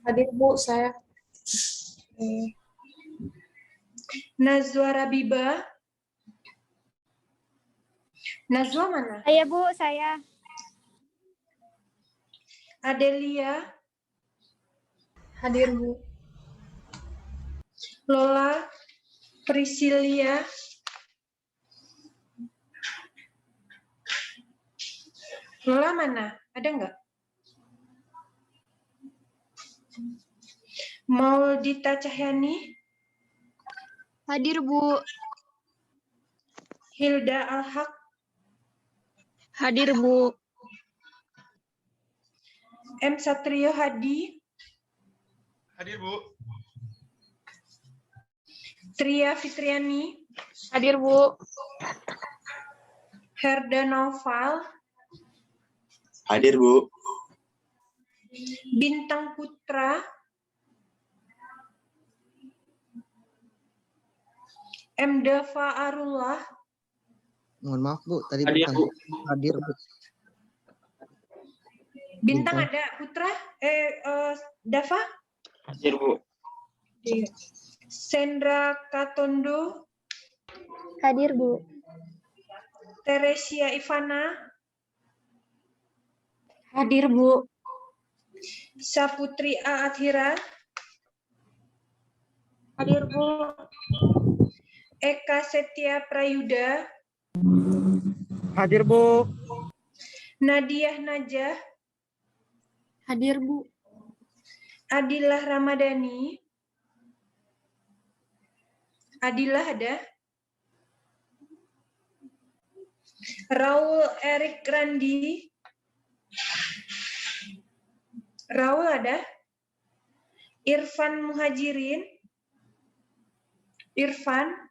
Hadir Bu, saya. Nazwa Rabiba. Nazwa mana? Saya Bu, saya. Adelia. Hadir Bu. Lola. Priscilia. Lola mana? Ada nggak? Maudita Cahyani. Hadir Bu. Hilda Alhaq. Hadir Bu. M. Satrio Hadi. Hadir Bu. Tria Fitriani. Hadir Bu. Herda Noval. Hadir Bu. Bintang Putra. M. Dava Arullah. Mohon maaf Bu, tadi Hadir, bukan Bu. hadir Bu. Bintang Bintang. ada Putra? Dava? Hadir Bu. Sendra Katondo. Hadir Bu. Teresia Ivana. Hadir Bu. Saputri A. Athira. Hadir Bu. Eka Setia Prayuda. Hadir Bu. Nadia Najah. Hadir Bu. Adilah Ramadhani. Adilah ada. Raul Erik Randi. Raul ada. Irfan Muhajirin. Irfan.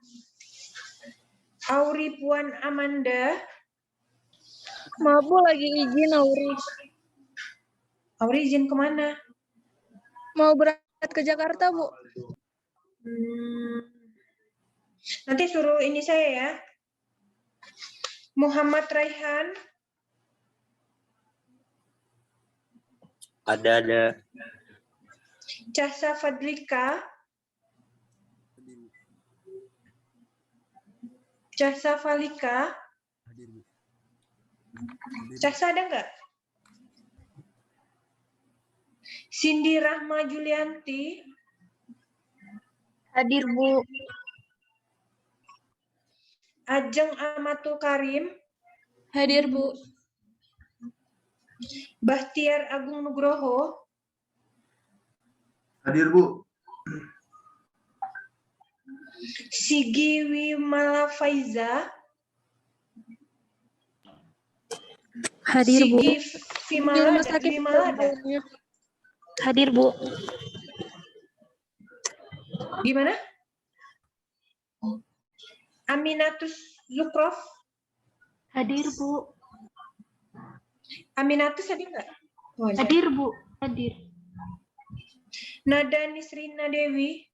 Auri Puan Amanda. Maaf Bu, lagi izin Auri. Auri izin kemana? Mau berangkat ke Jakarta Bu. Nanti suruh ini saya ya. Muhammad Raihan. Ada. Cahsa Fadlika. Cahsa Falika. Cahsa ada nggak? Cindy Rahma Julianti. Hadir Bu. Ajeng Amatul Karim. Hadir Bu. Bahtiar Agung Nugroho. Hadir Bu. Sigi Wimala Faiza. Hadir Bu. Sigi Wimala ada. Hadir Bu. Gimana? Aminatus Zukrov. Hadir Bu. Aminatus ada nggak? Oh, ada. Hadir Bu. Hadir. Nada Nisrina Dewi.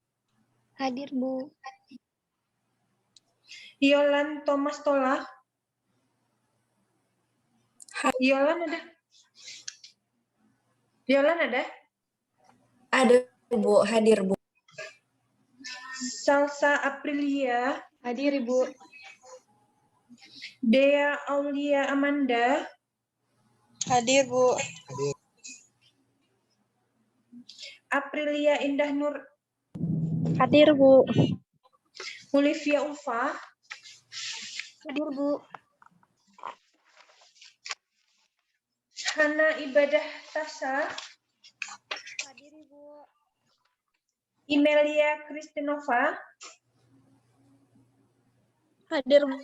Hadir Bu. Yolan Thomas Tola. Yolan ada? Yolan ada? Ada Bu. Hadir Bu. Salsa Aprilia. Hadir Ibu. Dea Aulia Amanda. Hadir Bu. Aprilia Indah Nur. Hadir Bu. Olivia Ulfa. Hadir Bu. Hana Ibadah Tasa. Hadir Bu. Imelia Kristinova. Hadir Bu.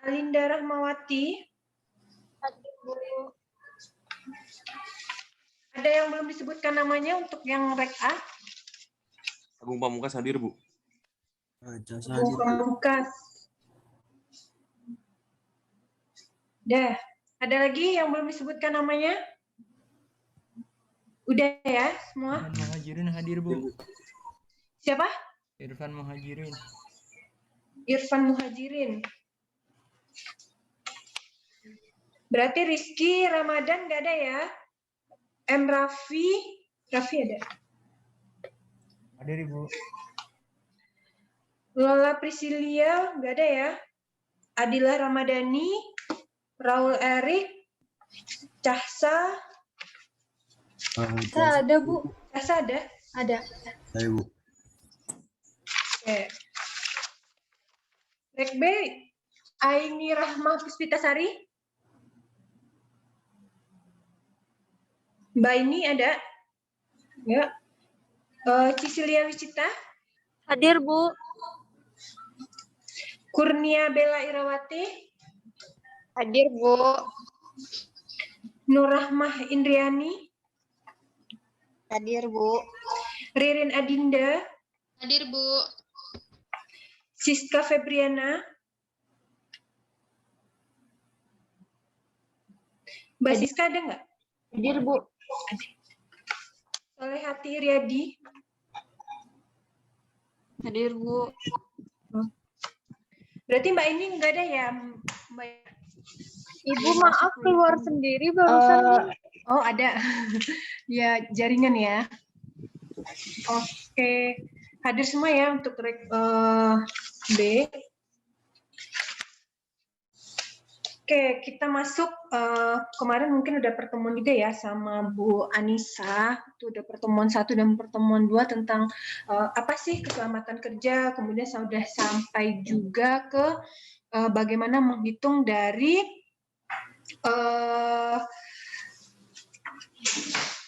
Alinda Rahmawati. Hadir Bu. Ada yang belum disebutkan namanya untuk yang rek A? Agung Pamungkas hadir Bu. Pamungkas. Dah. Ada lagi yang belum disebutkan namanya? Udah ya semua? Irfan Muhajirin hadir Bu. Siapa? Irfan Muhajirin. Irfan Muhajirin. Berarti Rizky Ramadan nggak ada ya? M. Raffi ada. Hadir Ibu. Lola Priscilia, nggak ada ya. Adila Ramadhani, Raul Erik, Cahsa, Ada, Bu. Cahsa ada? Ada. Saya, Bu. Oke. Rek B, Aini Rahma Puspitasari. Mbak ini ada? Ya. Cicilia Wicita, Hadir, Bu. Kurnia Bella Irawati, Hadir, Bu. Nur Rahmah Indriani, Hadir, Bu. Ririn Adinda, Hadir, Bu. Siska Febriana, Mbak Siska ada nggak? Hadir, Bu. Solehati Riyadi, Hadir, Bu. berarti Mbak ini nggak ada ya, Mbak? Ibu maaf keluar sendiri barusan. Oh ada, ya jaringan ya. Oke, hadir semua ya untuk rek B. Oke, kita masuk kemarin mungkin udah pertemuan juga ya sama Bu Anissa, itu udah pertemuan 1 dan pertemuan 2 tentang apa sih keselamatan kerja, kemudian sudah sampai juga ke bagaimana menghitung dari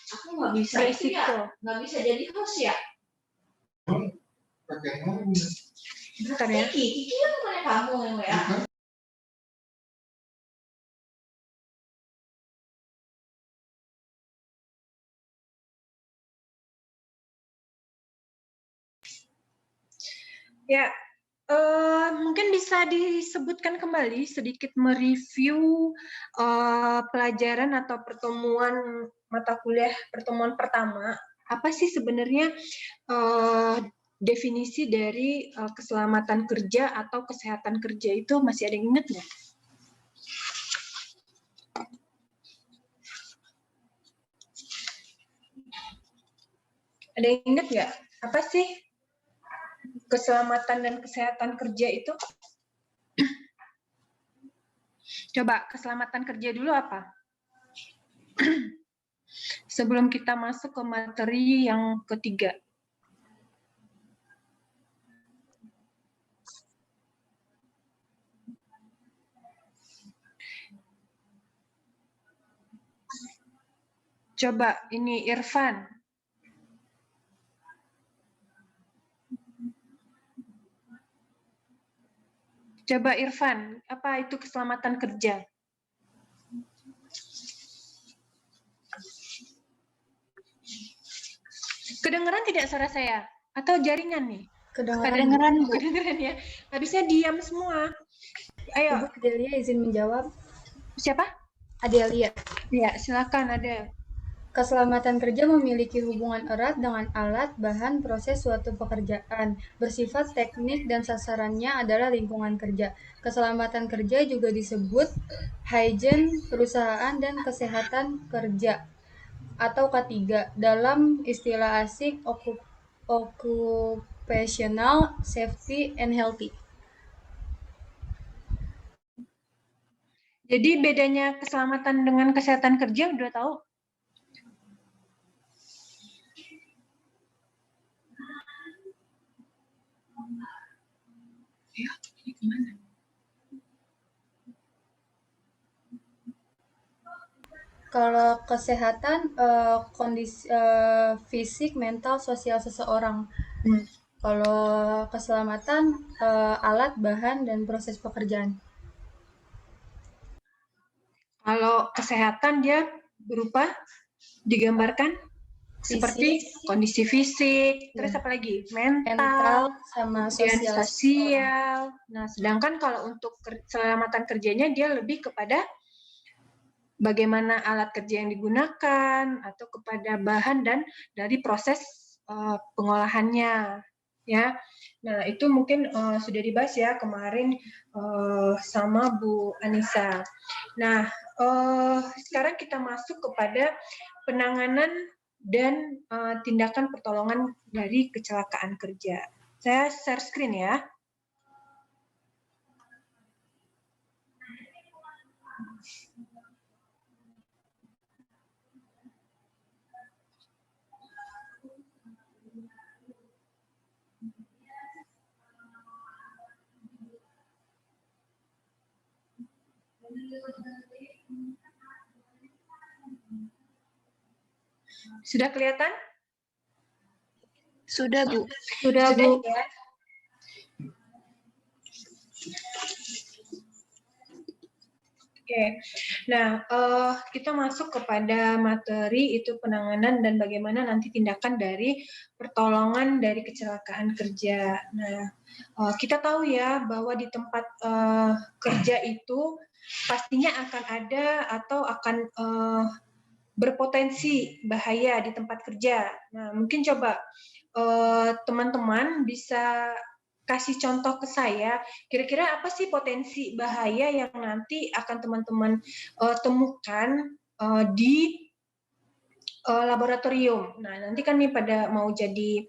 Aku nggak bisa resiko. nggak bisa jadi host ya. Bentar ya. Kiki kan temannya kamu ya. Ya, mungkin bisa disebutkan kembali sedikit mereview pelajaran atau pertemuan mata kuliah pertemuan pertama. Apa sih sebenarnya definisi dari keselamatan kerja atau kesehatan kerja itu, masih ada yang ingat nggak? Ada yang ingat nggak? Apa sih keselamatan dan kesehatan kerja itu? Coba keselamatan kerja dulu apa? Sebelum kita masuk ke materi yang ketiga. Coba ini Irfan. Coba Irfan, apa itu keselamatan kerja? Kedengeran tidak suara saya? Atau jaringan nih? Kedengeran, Bu. Kedengeran ya? Habisnya diam semua. Ayo, Ibu Adelia izin menjawab. siapa? Adelia. Ya, silakan ada. Keselamatan kerja memiliki hubungan erat dengan alat, bahan, proses suatu pekerjaan, bersifat teknik dan sasarannya adalah lingkungan kerja. Keselamatan kerja juga disebut hygiene perusahaan dan kesehatan kerja atau K3 dalam istilah asing occupational safety and healthy. Jadi bedanya keselamatan dengan kesehatan kerja udah tahu? Ya, ini kemana? Kalau kesehatan kondisi fisik, mental, sosial seseorang. Kalau keselamatan alat, bahan, dan proses pekerjaan. Kalau kesehatan dia berupa digambarkan seperti kondisi fisik, terus apa lagi? Mental, sama kemudian sosial. sosial. Nah, sedangkan kalau untuk keselamatan kerjanya dia lebih kepada bagaimana alat kerja yang digunakan atau kepada bahan dan dari proses pengolahannya, ya. Nah, itu mungkin sudah dibahas ya kemarin sama Bu Anissa. Nah, sekarang kita masuk kepada penanganan dan tindakan pertolongan dari kecelakaan kerja. Saya share screen ya. Sudah kelihatan? Sudah, Bu. Sudah, Bu. Ya. Oke, nah kita masuk kepada materi itu penanganan dan bagaimana nanti tindakan dari pertolongan dari kecelakaan kerja. Nah, kita tahu ya bahwa di tempat kerja itu pastinya akan ada atau akan berpotensi bahaya di tempat kerja. Nah, mungkin coba teman-teman bisa kasih contoh ke saya, kira-kira apa sih potensi bahaya yang nanti akan teman-teman temukan di laboratorium. Nah, nanti kan nih pada mau jadi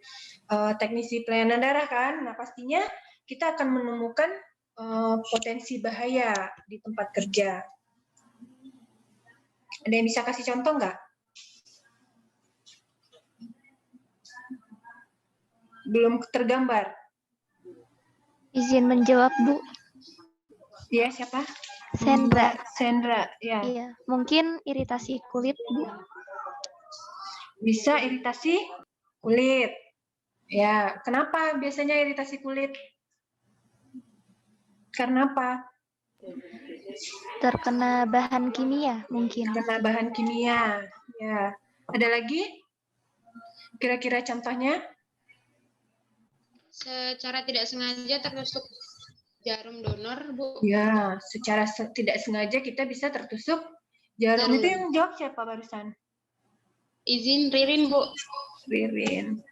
teknisi pelayanan darah kan, nah pastinya kita akan menemukan potensi bahaya di tempat kerja. Ada yang bisa kasih contoh nggak? Belum tergambar. Izin menjawab, Bu. Ya, siapa? Sandra. Sandra, ya. Iya, mungkin iritasi kulit, Bu. Bisa iritasi kulit. Ya, kenapa biasanya iritasi kulit? Karena apa? Terkena bahan kimia, mungkin. Karena bahan kimia. Ya. Ada lagi? Kira-kira contohnya? Secara tidak sengaja tertusuk jarum donor, Bu. Ya, secara tidak sengaja kita bisa tertusuk jarum. Itu yang jawab siapa barusan? Izin Ririn, Bu. Ririn.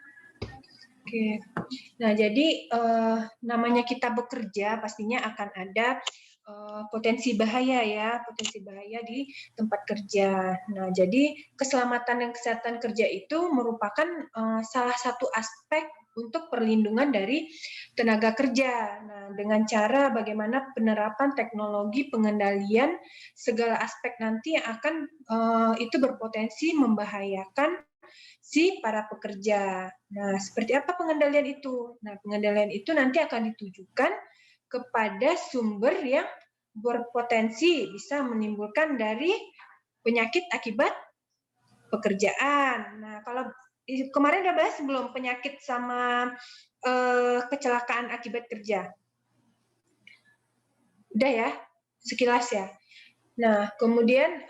Oke. Nah, jadi namanya kita bekerja pastinya akan ada potensi bahaya ya, potensi bahaya di tempat kerja. Nah, jadi keselamatan dan kesehatan kerja itu merupakan salah satu aspek untuk perlindungan dari tenaga kerja. Nah, dengan cara bagaimana penerapan teknologi pengendalian segala aspek nanti yang akan itu berpotensi membahayakan si para pekerja. Nah, seperti apa pengendalian itu? Nah, pengendalian itu nanti akan ditujukan kepada sumber yang berpotensi bisa menimbulkan dari penyakit akibat pekerjaan. Nah, kalau kemarin udah bahas belum penyakit sama kecelakaan akibat kerja? Udah ya, sekilas ya. Nah, kemudian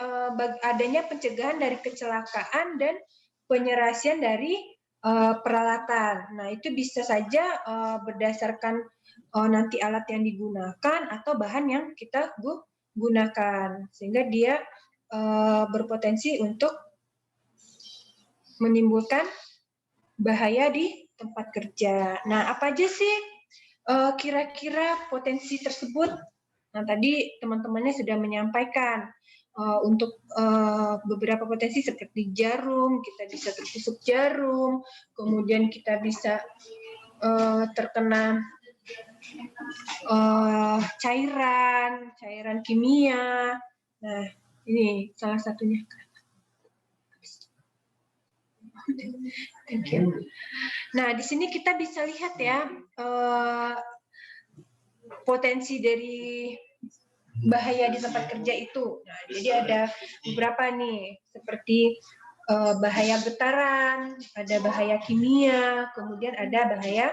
adanya pencegahan dari kecelakaan dan penyelesaian dari peralatan. Nah, itu bisa saja berdasarkan nanti alat yang digunakan atau bahan yang kita gunakan, sehingga dia berpotensi untuk menimbulkan bahaya di tempat kerja. Nah, apa aja sih kira-kira potensi tersebut? Nah, tadi teman-temannya sudah menyampaikan untuk beberapa potensi seperti jarum, kita bisa tertusuk jarum, kemudian kita bisa terkena cairan kimia. Nah, ini salah satunya. Thank you. Nah, di sini kita bisa lihat ya potensi dari bahaya di tempat kerja itu. Nah, jadi ada beberapa nih, seperti bahaya getaran, ada bahaya kimia, kemudian ada bahaya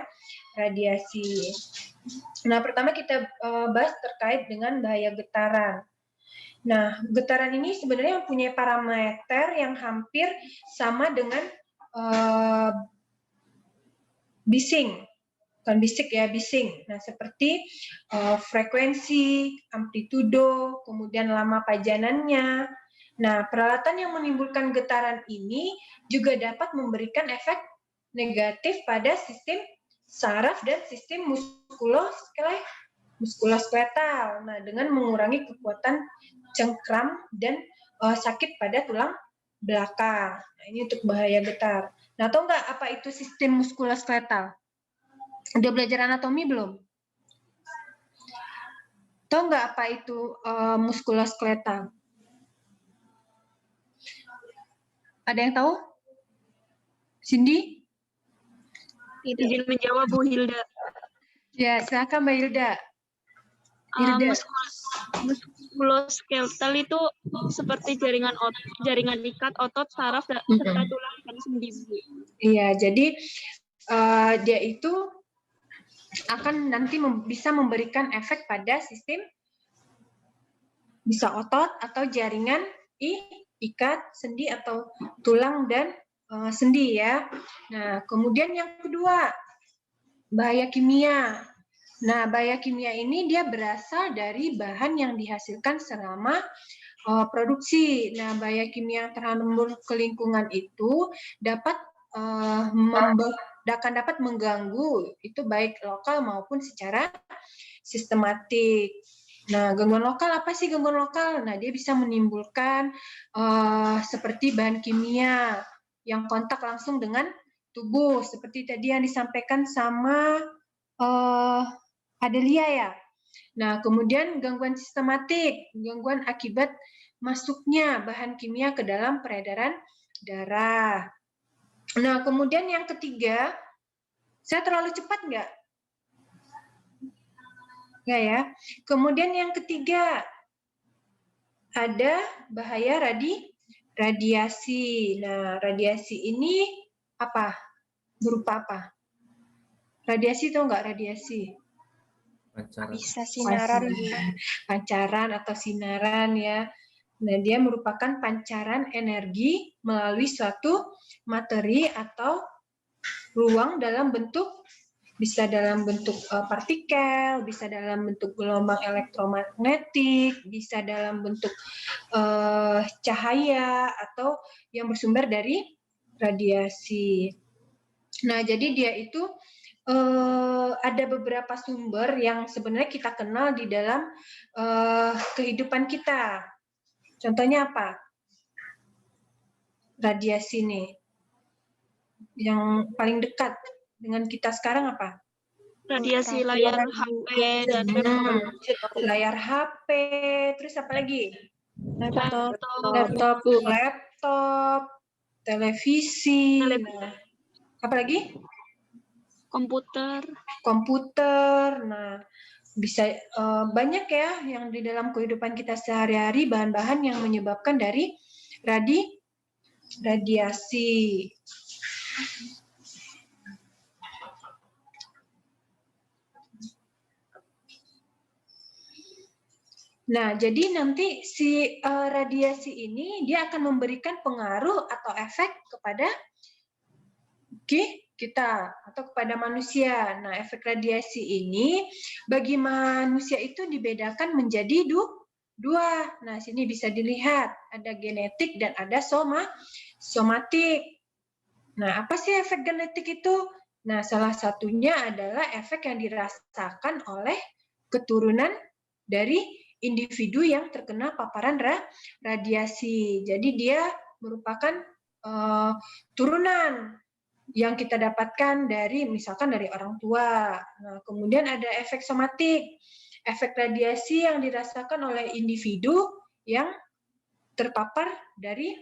radiasi. Nah, pertama kita bahas terkait dengan bahaya getaran. Nah, getaran ini sebenarnya mempunyai parameter yang hampir sama dengan bising. Bukan bisik ya, bising. Nah, seperti frekuensi, amplitudo, kemudian lama pajanannya. Nah, peralatan yang menimbulkan getaran ini juga dapat memberikan efek negatif pada sistem saraf dan sistem muskuloskeletal. Nah, dengan mengurangi kekuatan cengkram dan sakit pada tulang belakang. Nah, ini untuk bahaya getar. Nah, tahu nggak apa itu sistem muskuloskeletal? Udah belajar anatomi belum? Tahu nggak apa itu muskuloskeletal? Ada yang tahu? Cindy? Izin menjawab Bu Hilda. Ya, silakan Mbak Hilda. Hilda. Muskuloskeletal itu seperti jaringan ikat otot, saraf, serta tulang dan sendi, Bu. Iya, jadi dia itu akan nanti bisa memberikan efek pada sistem bisa otot atau jaringan ikat sendi atau tulang dan sendi ya. Nah, kemudian yang kedua, bahaya kimia. Nah, bahaya kimia ini dia berasal dari bahan yang dihasilkan selama produksi. Nah, bahaya kimia yang terhembus ke lingkungan itu dapat dapat mengganggu itu baik lokal maupun secara sistematik. Nah, gangguan lokal apa sih gangguan lokal? Nah, dia bisa menimbulkan seperti bahan kimia yang kontak langsung dengan tubuh, seperti tadi yang disampaikan sama Adelia ya. Nah, kemudian gangguan sistematik, gangguan akibat masuknya bahan kimia ke dalam peredaran darah. Nah, kemudian yang ketiga, saya terlalu cepat nggak? Nggak ya. Kemudian yang ketiga, ada bahaya radiasi. Nah, radiasi ini apa? Berupa apa? Radiasi itu nggak radiasi? Bisa sinaran, Bu. Pancaran atau sinaran ya. Nah, dia merupakan pancaran energi melalui suatu materi atau ruang dalam bentuk bisa dalam bentuk partikel, bisa dalam bentuk gelombang elektromagnetik, bisa dalam bentuk cahaya atau yang bersumber dari radiasi. Nah, jadi dia itu ada beberapa sumber yang sebenarnya kita kenal di dalam kehidupan kita. Contohnya apa? Radiasi nih. Yang paling dekat dengan kita sekarang apa? Radiasi layar HP dan layar HP, terus apa lagi? laptop, Laptop, televisi, nah, apa lagi? Komputer. Nah, bisa banyak ya yang di dalam kehidupan kita sehari-hari bahan-bahan yang menyebabkan dari radiasi. Nah, jadi nanti si radiasi ini dia akan memberikan pengaruh atau efek kepada kita atau kepada manusia. Nah, efek radiasi ini bagi manusia itu dibedakan menjadi dua. Nah, sini bisa dilihat ada genetik dan ada somatik. Nah, apa sih efek genetik itu? Nah, salah satunya adalah efek yang dirasakan oleh keturunan dari individu yang terkena paparan radiasi. Jadi dia merupakan turunan yang kita dapatkan dari misalkan dari orang tua. Nah, kemudian ada efek somatik, efek radiasi yang dirasakan oleh individu yang terpapar dari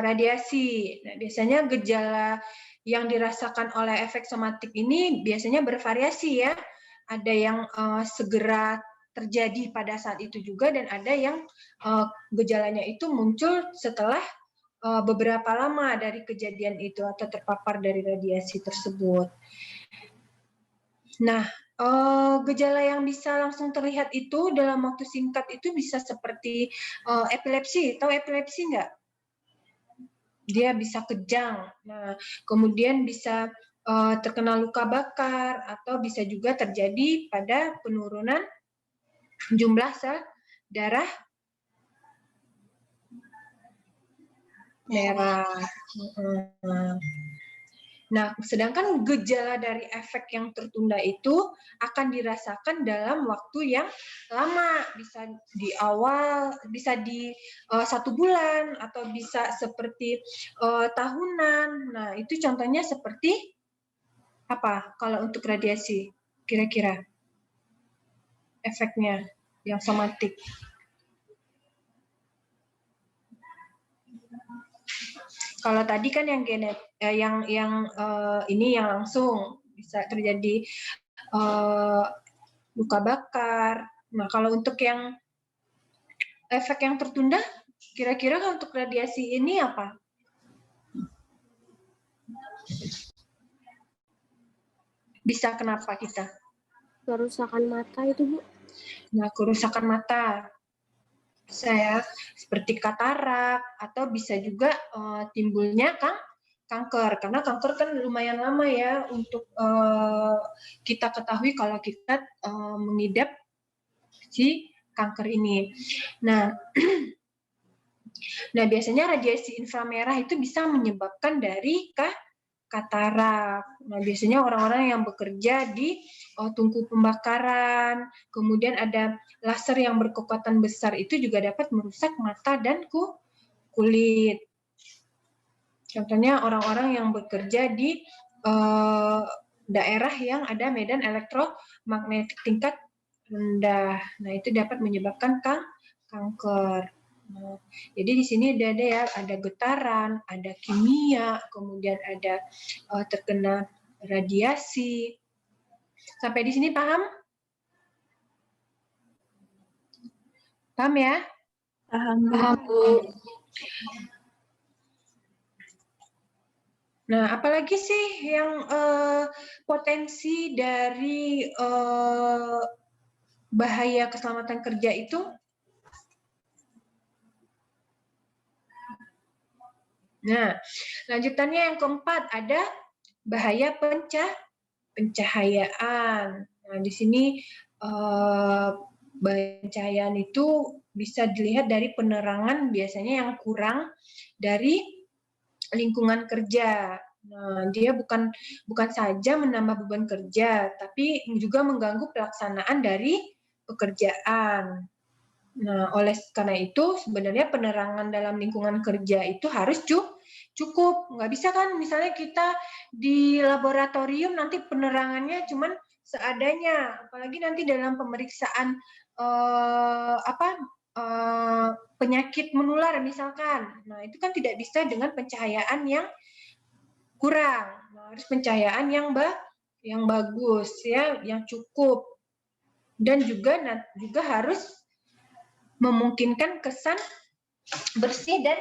radiasi. Nah, biasanya gejala yang dirasakan oleh efek somatik ini biasanya bervariasi ya. Ada yang segera terjadi pada saat itu juga dan ada yang gejalanya itu muncul setelah beberapa lama dari kejadian itu atau terpapar dari radiasi tersebut. Nah, gejala yang bisa langsung terlihat itu dalam waktu singkat itu bisa seperti epilepsi. Tahu epilepsi nggak? Dia bisa kejang. Nah, kemudian bisa terkena luka bakar atau bisa juga terjadi pada penurunan jumlah sel darah merah. Nah, sedangkan gejala dari efek yang tertunda itu akan dirasakan dalam waktu yang lama, bisa di awal, bisa di 1 bulan, atau bisa seperti tahunan. Nah, itu contohnya seperti apa kalau untuk radiasi? Kira-kira efeknya yang somatik. Kalau tadi kan yang ini yang langsung bisa terjadi luka bakar. Nah, kalau untuk yang efek yang tertunda, kira-kira untuk radiasi ini apa? Bisa kenapa kita? Kerusakan mata itu, Bu. Nah, kerusakan mata. Bisa ya, seperti katarak, atau bisa juga timbulnya kanker. Karena kanker kan lumayan lama ya untuk kita ketahui kalau kita mengidap si kanker ini. Nah, nah biasanya radiasi inframerah itu bisa menyebabkan dari katarak. Nah, biasanya orang-orang yang bekerja di tungku pembakaran, kemudian ada laser yang berkekuatan besar itu juga dapat merusak mata dan kulit. Contohnya orang-orang yang bekerja di daerah yang ada medan elektromagnetik tingkat rendah. Nah, itu dapat menyebabkan kanker. Nah, jadi di sini ada ya, ada getaran, ada kimia, kemudian ada terkena radiasi. Sampai di sini paham? Paham ya? Paham, Bu. Nah, apalagi sih yang potensi dari bahaya keselamatan kerja itu? Nah, lanjutannya yang keempat ada bahaya pencahayaan. Nah, di sini bahaya pencahayaan itu bisa dilihat dari penerangan biasanya yang kurang dari lingkungan kerja. Nah, dia bukan saja menambah beban kerja, tapi juga mengganggu pelaksanaan dari pekerjaan. Nah, oleh karena itu sebenarnya penerangan dalam lingkungan kerja itu harus cukup. Nggak bisa kan misalnya kita di laboratorium nanti penerangannya cuman seadanya, apalagi nanti dalam pemeriksaan penyakit menular misalkan. Nah, itu kan tidak bisa dengan pencahayaan yang kurang. Nah, harus pencahayaan yang bagus ya, yang cukup. Dan juga harus memungkinkan kesan bersih dan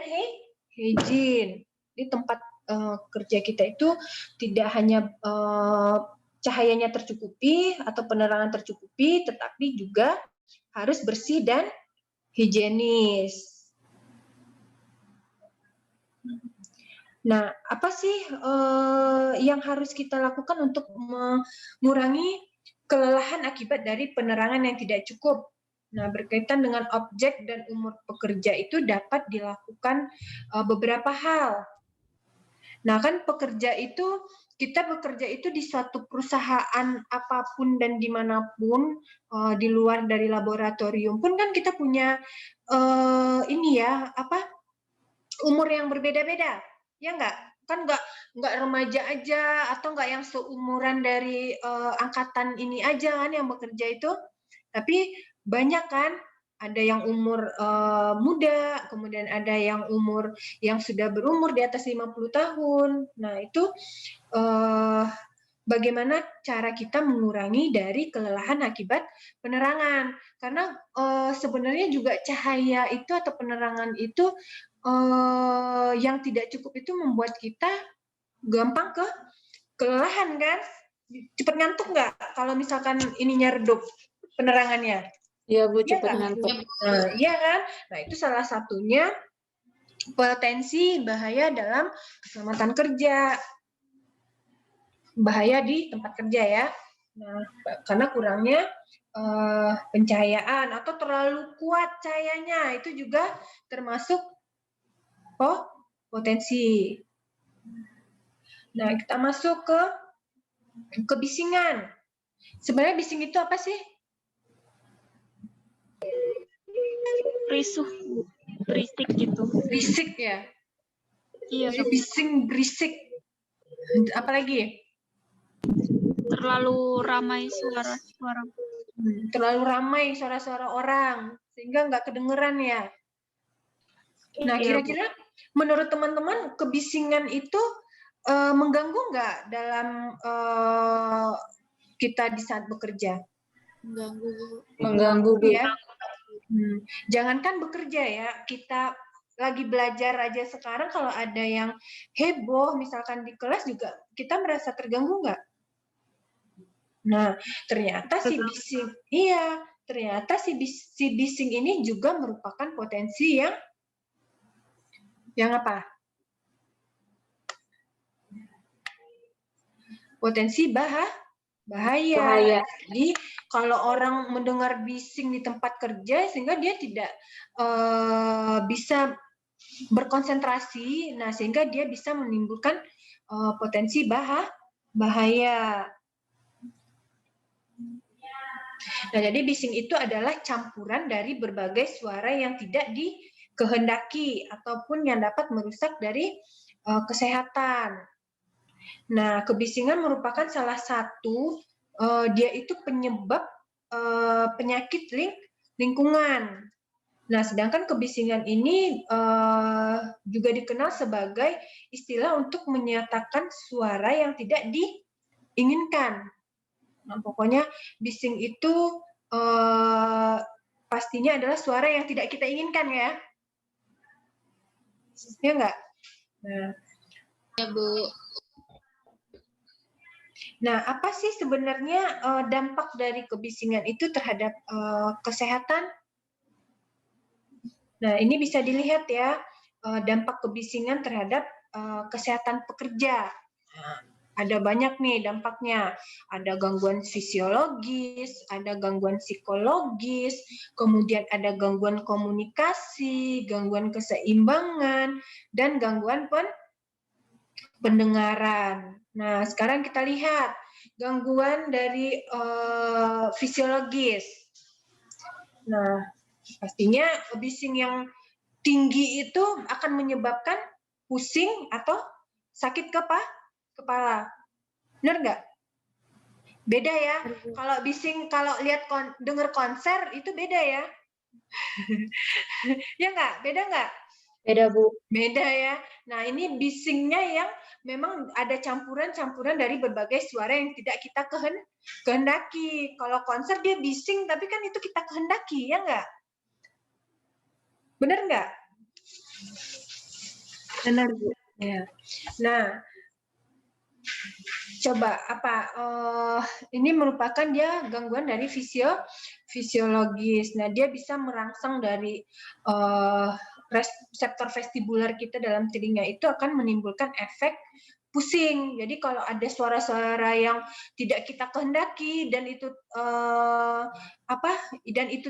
hygiene. Di tempat kerja kita itu tidak hanya cahayanya tercukupi atau penerangan tercukupi, tetapi juga harus bersih dan higienis. Nah, apa sih yang harus kita lakukan untuk mengurangi kelelahan akibat dari penerangan yang tidak cukup? Nah, berkaitan dengan objek dan umur pekerja itu dapat dilakukan beberapa hal. Nah, kan kita bekerja itu di suatu perusahaan apapun dan dimanapun, di luar dari laboratorium pun kan kita punya umur yang berbeda-beda, ya nggak? Kan nggak remaja aja atau nggak yang seumuran dari angkatan ini aja kan yang bekerja itu, tapi banyak kan, ada yang umur muda, kemudian ada yang sudah berumur di atas 50 tahun. Nah, itu bagaimana cara kita mengurangi dari kelelahan akibat penerangan. Karena sebenarnya juga cahaya itu atau penerangan itu yang tidak cukup itu membuat kita gampang kelelahan kan? Cepat ngantuk nggak kalau misalkan ininya redup penerangannya? Iya, Bu, Iya cepat kan? ngantuk. Nah, iya kan? Nah, itu salah satunya potensi bahaya dalam keselamatan kerja. Bahaya di tempat kerja ya. Nah, karena kurangnya pencahayaan atau terlalu kuat cahayanya itu juga termasuk potensi. Nah, kita masuk ke kebisingan. Sebenarnya bising itu apa sih? Risuh, Bu. Berisik gitu. Berisik ya. Iya, Bising, berisik. Apalagi? terlalu ramai suara-suara. Terlalu ramai suara-suara orang sehingga nggak kedengeran ya. Nah, Iya, Bu. kira-kira menurut teman-teman kebisingan itu mengganggu nggak dalam kita di saat bekerja? Mengganggu, Bu. Ya. Jangankan bekerja ya, kita lagi belajar aja sekarang kalau ada yang heboh misalkan di kelas juga kita merasa terganggu nggak? Nah, ternyata si bising ini juga merupakan potensi yang apa? Potensi bahaya. Jadi kalau orang mendengar bising di tempat kerja sehingga dia tidak bisa berkonsentrasi, nah sehingga dia bisa menimbulkan potensi bahaya. Nah, jadi bising itu adalah campuran dari berbagai suara yang tidak dikehendaki ataupun yang dapat merusak dari kesehatan. Nah, kebisingan merupakan salah satu dia itu penyebab penyakit lingkungan. Nah, sedangkan kebisingan ini juga dikenal sebagai istilah untuk menyatakan suara yang tidak diinginkan. Nah, pokoknya bising itu pastinya adalah suara yang tidak kita inginkan ya. Ya enggak? Nah. Ya, Bu. Nah, apa sih sebenarnya dampak dari kebisingan itu terhadap kesehatan? Nah, ini bisa dilihat ya, dampak kebisingan terhadap kesehatan pekerja. Nah, ada banyak nih dampaknya. Ada gangguan fisiologis, ada gangguan psikologis, kemudian ada gangguan komunikasi, gangguan keseimbangan, dan gangguan pendengaran. Nah, sekarang kita lihat gangguan dari fisiologis. Nah, pastinya bising yang tinggi itu akan menyebabkan pusing atau sakit kepala. Benar nggak? Beda ya. Kalau bising, kalau dengar konser itu beda ya. Ya nggak? Beda nggak? Beda, Bu. Beda ya. Nah, ini bisingnya yang memang ada campuran-campuran dari berbagai suara yang tidak kita kehendaki. Kalau konser dia bising, tapi kan itu kita kehendaki, ya nggak? Benar nggak? Benar, Bu. Ya. Nah, coba apa? Ini merupakan dia gangguan dari fisiologis. Nah, dia bisa merangsang dari reseptor vestibular kita dalam telinga itu akan menimbulkan efek pusing. Jadi kalau ada suara-suara yang tidak kita kehendaki dan itu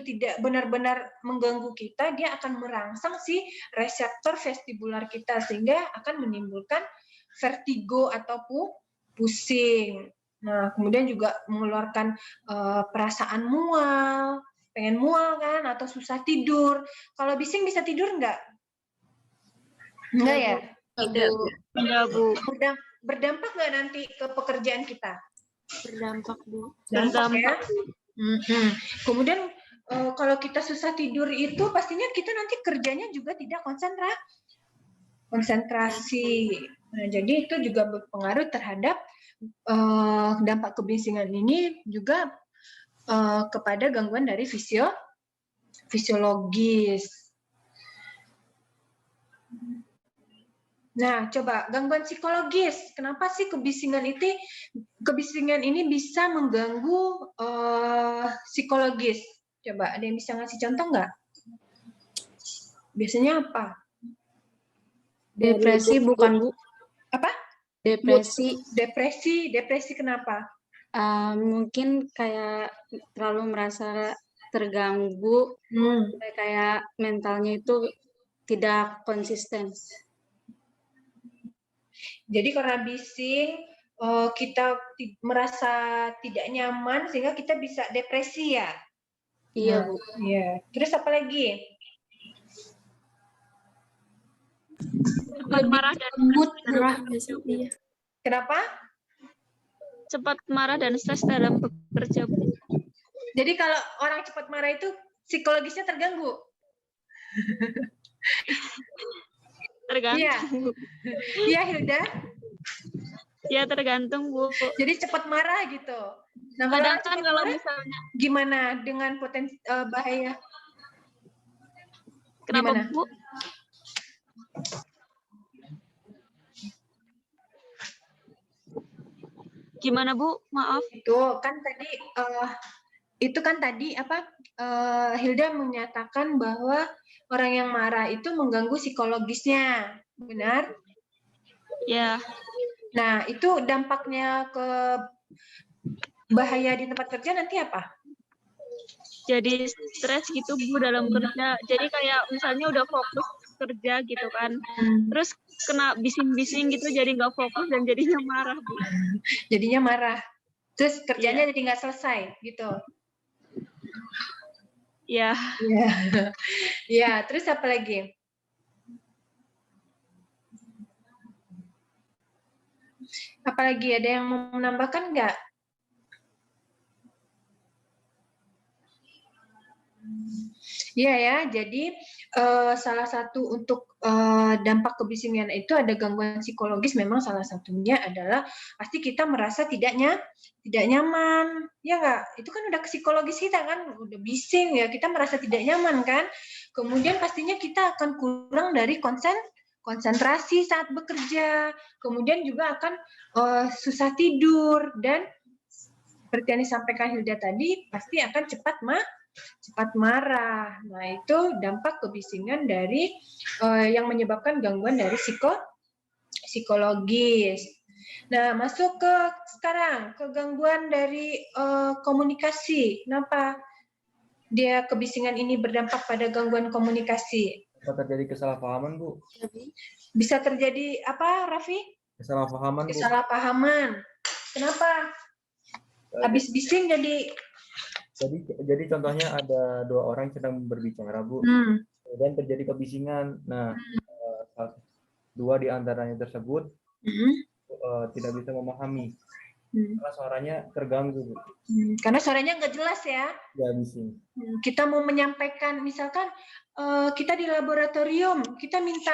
tidak benar-benar mengganggu kita, dia akan merangsang si reseptor vestibular kita sehingga akan menimbulkan vertigo atau pusing. Nah, kemudian juga mengeluarkan perasaan mual, pengen mual kan, atau susah tidur. Kalau bising bisa tidur nggak? Enggak ya? Tidak, Bu. Berdampak nggak nanti ke pekerjaan kita? Berdampak, Bu. Dampak ya. Kemudian kalau kita susah tidur itu pastinya kita nanti kerjanya juga tidak konsentrasi. Nah, jadi itu juga berpengaruh terhadap dampak kebisingan ini juga kepada gangguan dari fisiologis. Nah, coba gangguan psikologis. Kenapa sih kebisingan ini bisa mengganggu psikologis? Coba ada yang bisa ngasih contoh nggak? Biasanya apa? Depresi bukan, Bu? Apa? Depresi. Depresi kenapa? Mungkin kayak terlalu merasa terganggu, kayak mentalnya itu tidak konsisten. Jadi karena bising, kita merasa tidak nyaman sehingga kita bisa depresi ya. Iya, Nah, Bu. iya. Terus apa lagi? Cepat marah dan mood dalam gitu. bekerja, Bu. Kenapa? Cepat marah dan stres dalam bekerja, Bu. Jadi kalau orang cepat marah itu psikologisnya terganggu. Tergantung. Iya. Iya, Hilda. Ya tergantung, Bu. Jadi cepat marah gitu. Nah, kalau Kadang orang kan cepat kalau marah, misalnya gimana dengan potensi bahaya? kenapa, Gimana? Bu? Gimana, Bu? Maaf. Itu kan tadi Hilda menyatakan bahwa orang yang marah itu mengganggu psikologisnya, benar? Ya, Nah, itu dampaknya ke bahaya di tempat kerja nanti apa? jadi stres gitu, Bu, dalam kerja. Jadi kayak misalnya udah fokus kerja gitu kan. Terus kena bising-bising gitu, jadi nggak fokus dan jadinya marah, Bu. Jadinya marah. Terus kerjanya jadi nggak selesai gitu. Ya, Iya. Ya, terus apa lagi? Apalagi ada yang mau menambahkan nggak? Iya ya, jadi salah satu untuk dampak kebisingan itu ada gangguan psikologis, memang salah satunya adalah pasti kita merasa tidak nyaman, ya nggak? Itu kan udah psikologis kita kan, udah bising ya, kita merasa tidak nyaman kan. Kemudian pastinya kita akan kurang dari konsentrasi saat bekerja, kemudian juga akan susah tidur, dan seperti yang disampaikan Hilda tadi, pasti akan cepat marah. Nah, itu dampak kebisingan dari yang menyebabkan gangguan dari psikologis. Nah, masuk ke sekarang ke gangguan dari komunikasi. Kenapa dia kebisingan ini berdampak pada gangguan komunikasi? Bisa terjadi kesalahpahaman, Bu. Bisa terjadi apa, Raffi? Kesalahpahaman, Bu. Kesalahpahaman. Kenapa? Habis bising jadi contohnya ada dua orang sedang berbicara, Bu. Kemudian terjadi kebisingan. Nah, dua di antaranya tersebut tidak bisa memahami karena suaranya terganggu, Bu. Karena suaranya nggak jelas ya. Ya, bising. Kita mau menyampaikan, misalkan kita di laboratorium, kita minta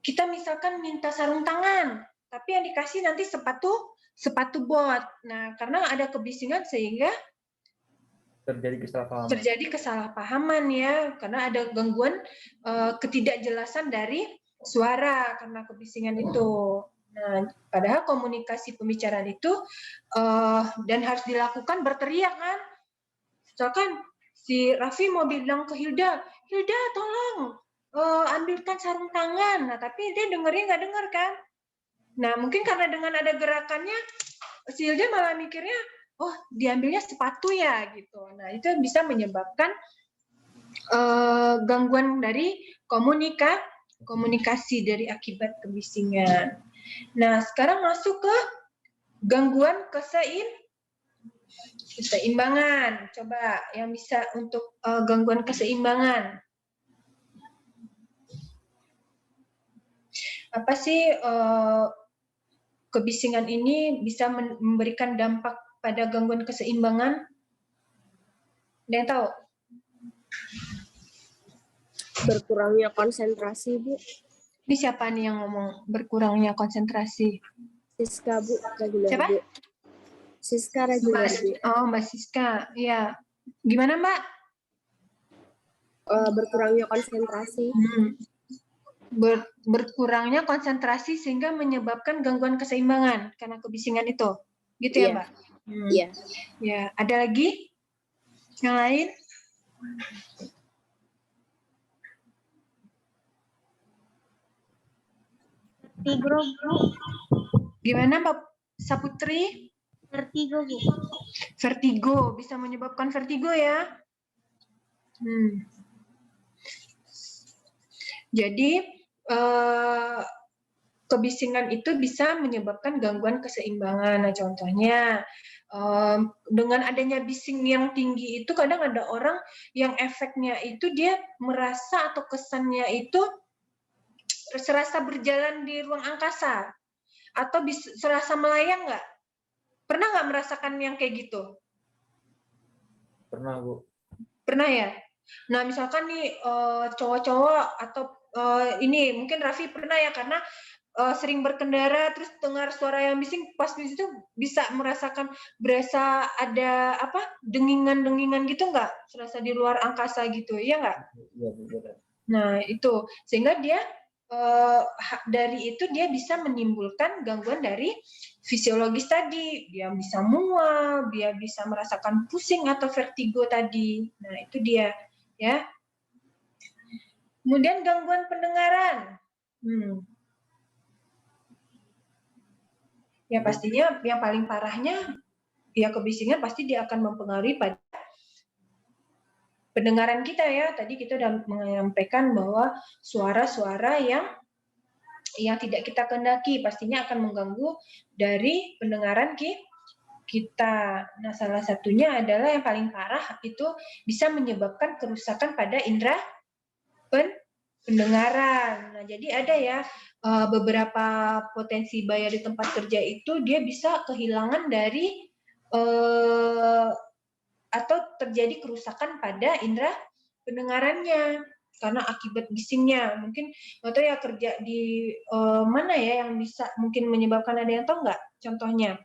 kita misalkan minta sarung tangan, tapi yang dikasih nanti sepatu bot. Nah, karena ada kebisingan sehingga terjadi kesalahpahaman ya, karena ada gangguan ketidakjelasan dari suara karena kebisingan itu. Nah, padahal komunikasi pembicaraan itu dan harus dilakukan berteriak kan. Misalkan si Raffi mau bilang ke Hilda tolong ambilkan sarung tangan. Nah, tapi dia dengernya nggak denger kan. Nah, mungkin karena dengan ada gerakannya, si Hilda malah mikirnya, oh diambilnya sepatu ya gitu. Nah, itu bisa menyebabkan gangguan dari komunikasi dari akibat kebisingan. Nah, sekarang masuk ke gangguan keseimbangan. Coba yang bisa untuk gangguan keseimbangan. Apa sih kebisingan ini bisa memberikan dampak pada gangguan keseimbangan? Ada yang tahu? Berkurangnya konsentrasi, Bu. Ini siapa nih yang ngomong berkurangnya konsentrasi? Siska, Bu. Regular, Siapa? Bu. Siska regular, Bu. Oh, Mbak Siska. Ya. Gimana, Mbak? Berkurangnya konsentrasi. Berkurangnya konsentrasi sehingga menyebabkan gangguan keseimbangan karena kebisingan itu. Gitu ya, Mbak? Iya. Ya, ada lagi? Yang lain? vertigo, Bu. Gimana, Mbak Saputri? Vertigo, Bu. Vertigo, bisa menyebabkan vertigo ya? Jadi, kebisingan itu bisa menyebabkan gangguan keseimbangan. Nah, contohnya dengan adanya bising yang tinggi itu kadang ada orang yang efeknya itu dia merasa atau kesannya itu serasa berjalan di ruang angkasa atau serasa melayang nggak? Pernah nggak merasakan yang kayak gitu? Pernah, Bu. Pernah ya? Nah, misalkan nih cowok-cowok atau ini mungkin Raffi pernah ya, karena sering berkendara terus dengar suara yang bising, pas di situ bisa merasakan berasa ada apa dengingan-dengingan gitu nggak? Serasa di luar angkasa gitu, iya nggak? Iya, Bu, benar. Nah, itu sehingga dia dari itu dia bisa menimbulkan gangguan dari fisiologis tadi. Dia bisa mual, dia bisa merasakan pusing atau vertigo tadi. Nah, itu dia ya. Kemudian gangguan pendengaran. Ya pastinya yang paling parahnya ya kebisingan pasti dia akan mempengaruhi pada pendengaran kita ya. Tadi kita sudah menyampaikan bahwa suara-suara yang tidak kita kehendaki pastinya akan mengganggu dari pendengaran kita. Nah, salah satunya adalah yang paling parah itu bisa menyebabkan kerusakan pada indera pendengaran. Nah, jadi ada ya beberapa potensi bahaya di tempat kerja itu dia bisa kehilangan dari atau terjadi kerusakan pada indera pendengarannya karena akibat bisingnya. Mungkin atau ya kerja di mana ya yang bisa mungkin menyebabkan, ada yang tahu nggak contohnya?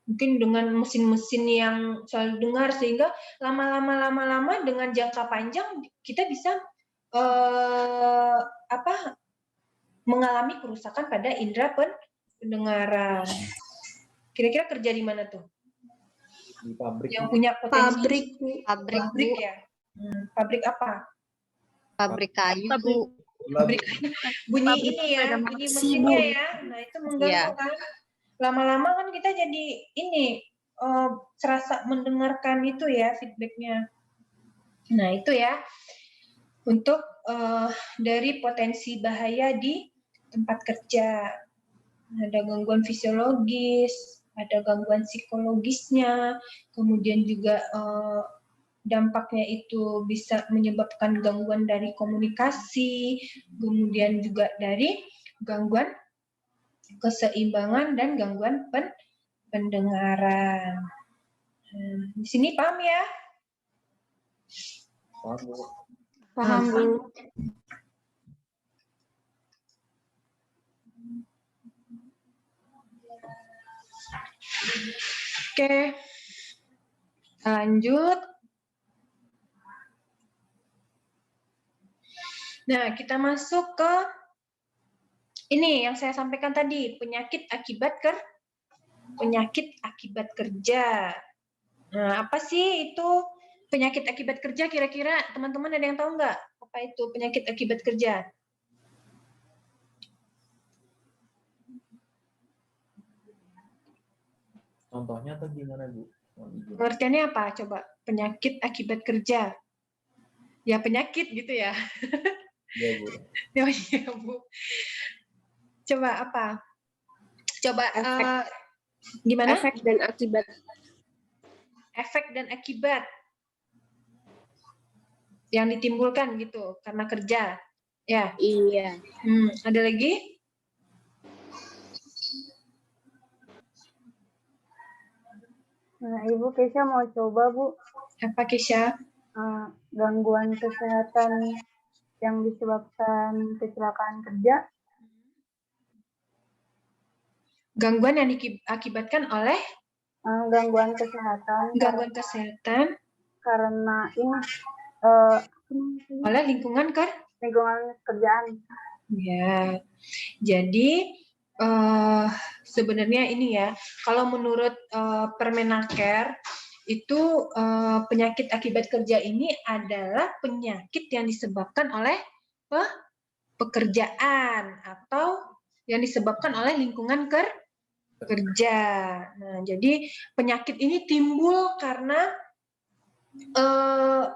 Mungkin dengan mesin-mesin yang selalu dengar sehingga lama-lama dengan jangka panjang kita bisa mengalami kerusakan pada indera pendengaran. Kira-kira kerja di mana tuh? Di pabrik. Yang punya potensi Pabrik, ya. Pabrik apa? Pabrik kayu, Bu. Pabrik bunyi ini ya, bunyi mesinnya ya. Nah, itu mengganggu kan. Lama-lama kan kita jadi ini serasa mendengarkan itu ya feedbacknya. Nah, itu ya untuk dari potensi bahaya di tempat kerja. Ada gangguan fisiologis, ada gangguan psikologisnya, kemudian juga dampaknya itu bisa menyebabkan gangguan dari komunikasi, kemudian juga dari gangguan keseimbangan dan gangguan pendengaran. Di sini paham ya? Paham, Bu. Paham, Bu. Oke, lanjut. Nah, kita masuk ke ini yang saya sampaikan tadi, penyakit akibat kerja. Nah, apa sih itu penyakit akibat kerja? Kira-kira teman-teman ada yang tahu nggak apa itu penyakit akibat kerja? Contohnya atau gimana, Bu? Pengertiannya apa? Coba penyakit akibat kerja. Ya penyakit gitu ya. Iya, Bu. Oh, iya, Bu. Coba apa? Coba gimana? Efek dan akibat. Efek dan akibat yang ditimbulkan gitu karena kerja. Ya. Iya. Ada lagi? Nah, Ibu Kesha mau coba, Bu. Apa, Kesha? Gangguan kesehatan yang disebabkan kecelakaan kerja. Gangguan yang diakibatkan oleh? Gangguan kesehatan. Gangguan kesehatan. Karena ini. Oleh lingkungan lingkungan kerjaan. Ya, jadi sebenarnya ini ya, kalau menurut Permenaker itu penyakit akibat kerja ini adalah penyakit yang disebabkan oleh pekerjaan atau yang disebabkan oleh lingkungan kerja. Nah, jadi penyakit ini timbul karena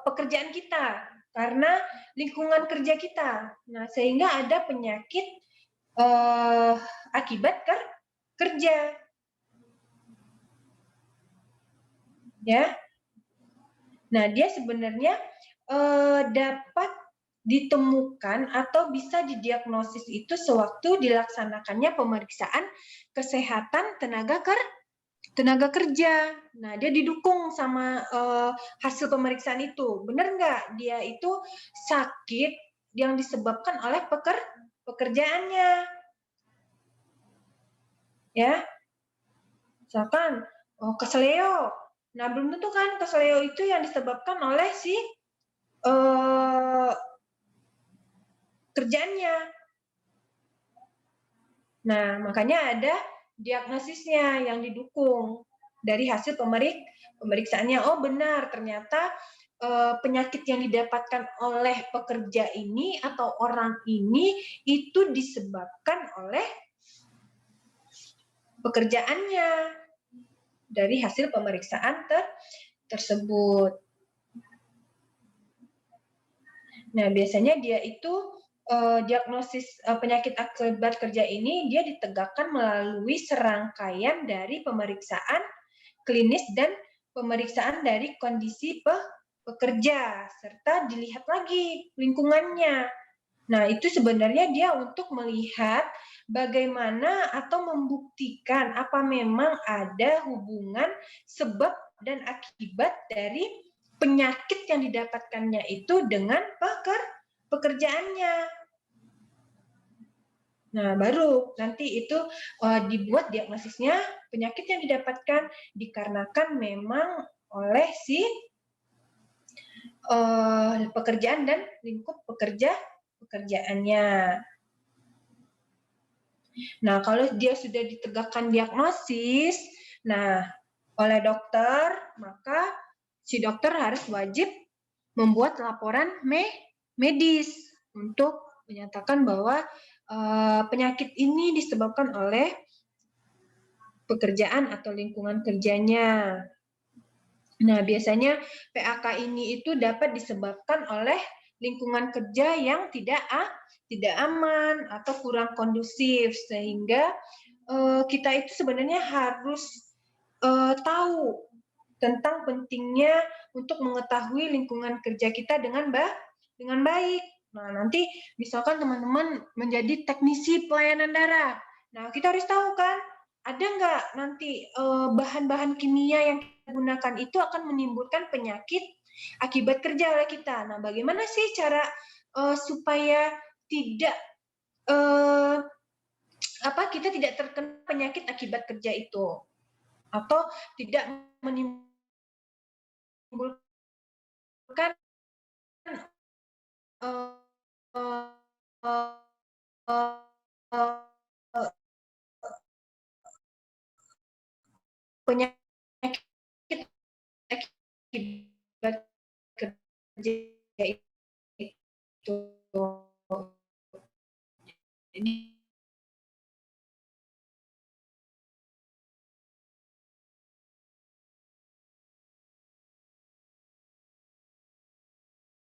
pekerjaan kita. karena lingkungan kerja kita. Nah, sehingga ada penyakit akibat kerja. Ya. Nah, dia sebenarnya dapat ditemukan atau bisa didiagnosis itu sewaktu dilaksanakannya pemeriksaan kesehatan tenaga kerja. Nah, dia didukung sama hasil pemeriksaan itu. Benar nggak dia itu sakit yang disebabkan oleh pekerjaannya? Ya, misalkan keseleo. Nah, belum tentu kan keseleo itu yang disebabkan oleh si kerjaannya. Nah, makanya ada diagnosisnya yang didukung dari hasil pemeriksaannya. Oh, benar, ternyata penyakit yang didapatkan oleh pekerja ini atau orang ini itu disebabkan oleh pekerjaannya dari hasil pemeriksaan tersebut. Nah, biasanya dia itu diagnosis penyakit akibat kerja ini dia ditegakkan melalui serangkaian dari pemeriksaan klinis dan pemeriksaan dari kondisi pekerja, serta dilihat lagi lingkungannya. Nah, itu sebenarnya dia untuk melihat bagaimana atau membuktikan apa memang ada hubungan sebab dan akibat dari penyakit yang didapatkannya itu dengan pekerjaannya. Nah, baru nanti itu dibuat diagnosisnya penyakit yang didapatkan dikarenakan memang oleh si pekerjaan dan lingkup pekerjaannya. Nah, kalau dia sudah ditegakkan diagnosis, nah oleh dokter, maka si dokter harus wajib membuat laporan medis untuk menyatakan bahwa penyakit ini disebabkan oleh pekerjaan atau lingkungan kerjanya. Nah, biasanya PAK ini itu dapat disebabkan oleh lingkungan kerja yang tidak aman atau kurang kondusif, sehingga kita itu sebenarnya harus tahu tentang pentingnya untuk mengetahui lingkungan kerja kita dengan baik. Nah, nanti misalkan teman-teman menjadi teknisi pelayanan darah. Nah, kita harus tahu kan, ada nggak nanti bahan-bahan kimia yang kita gunakan itu akan menimbulkan penyakit akibat kerja oleh kita. Nah, bagaimana sih cara supaya tidak kita tidak terkena penyakit akibat kerja itu, atau tidak menimbulkan penyakit akibat kerja itu. Jadi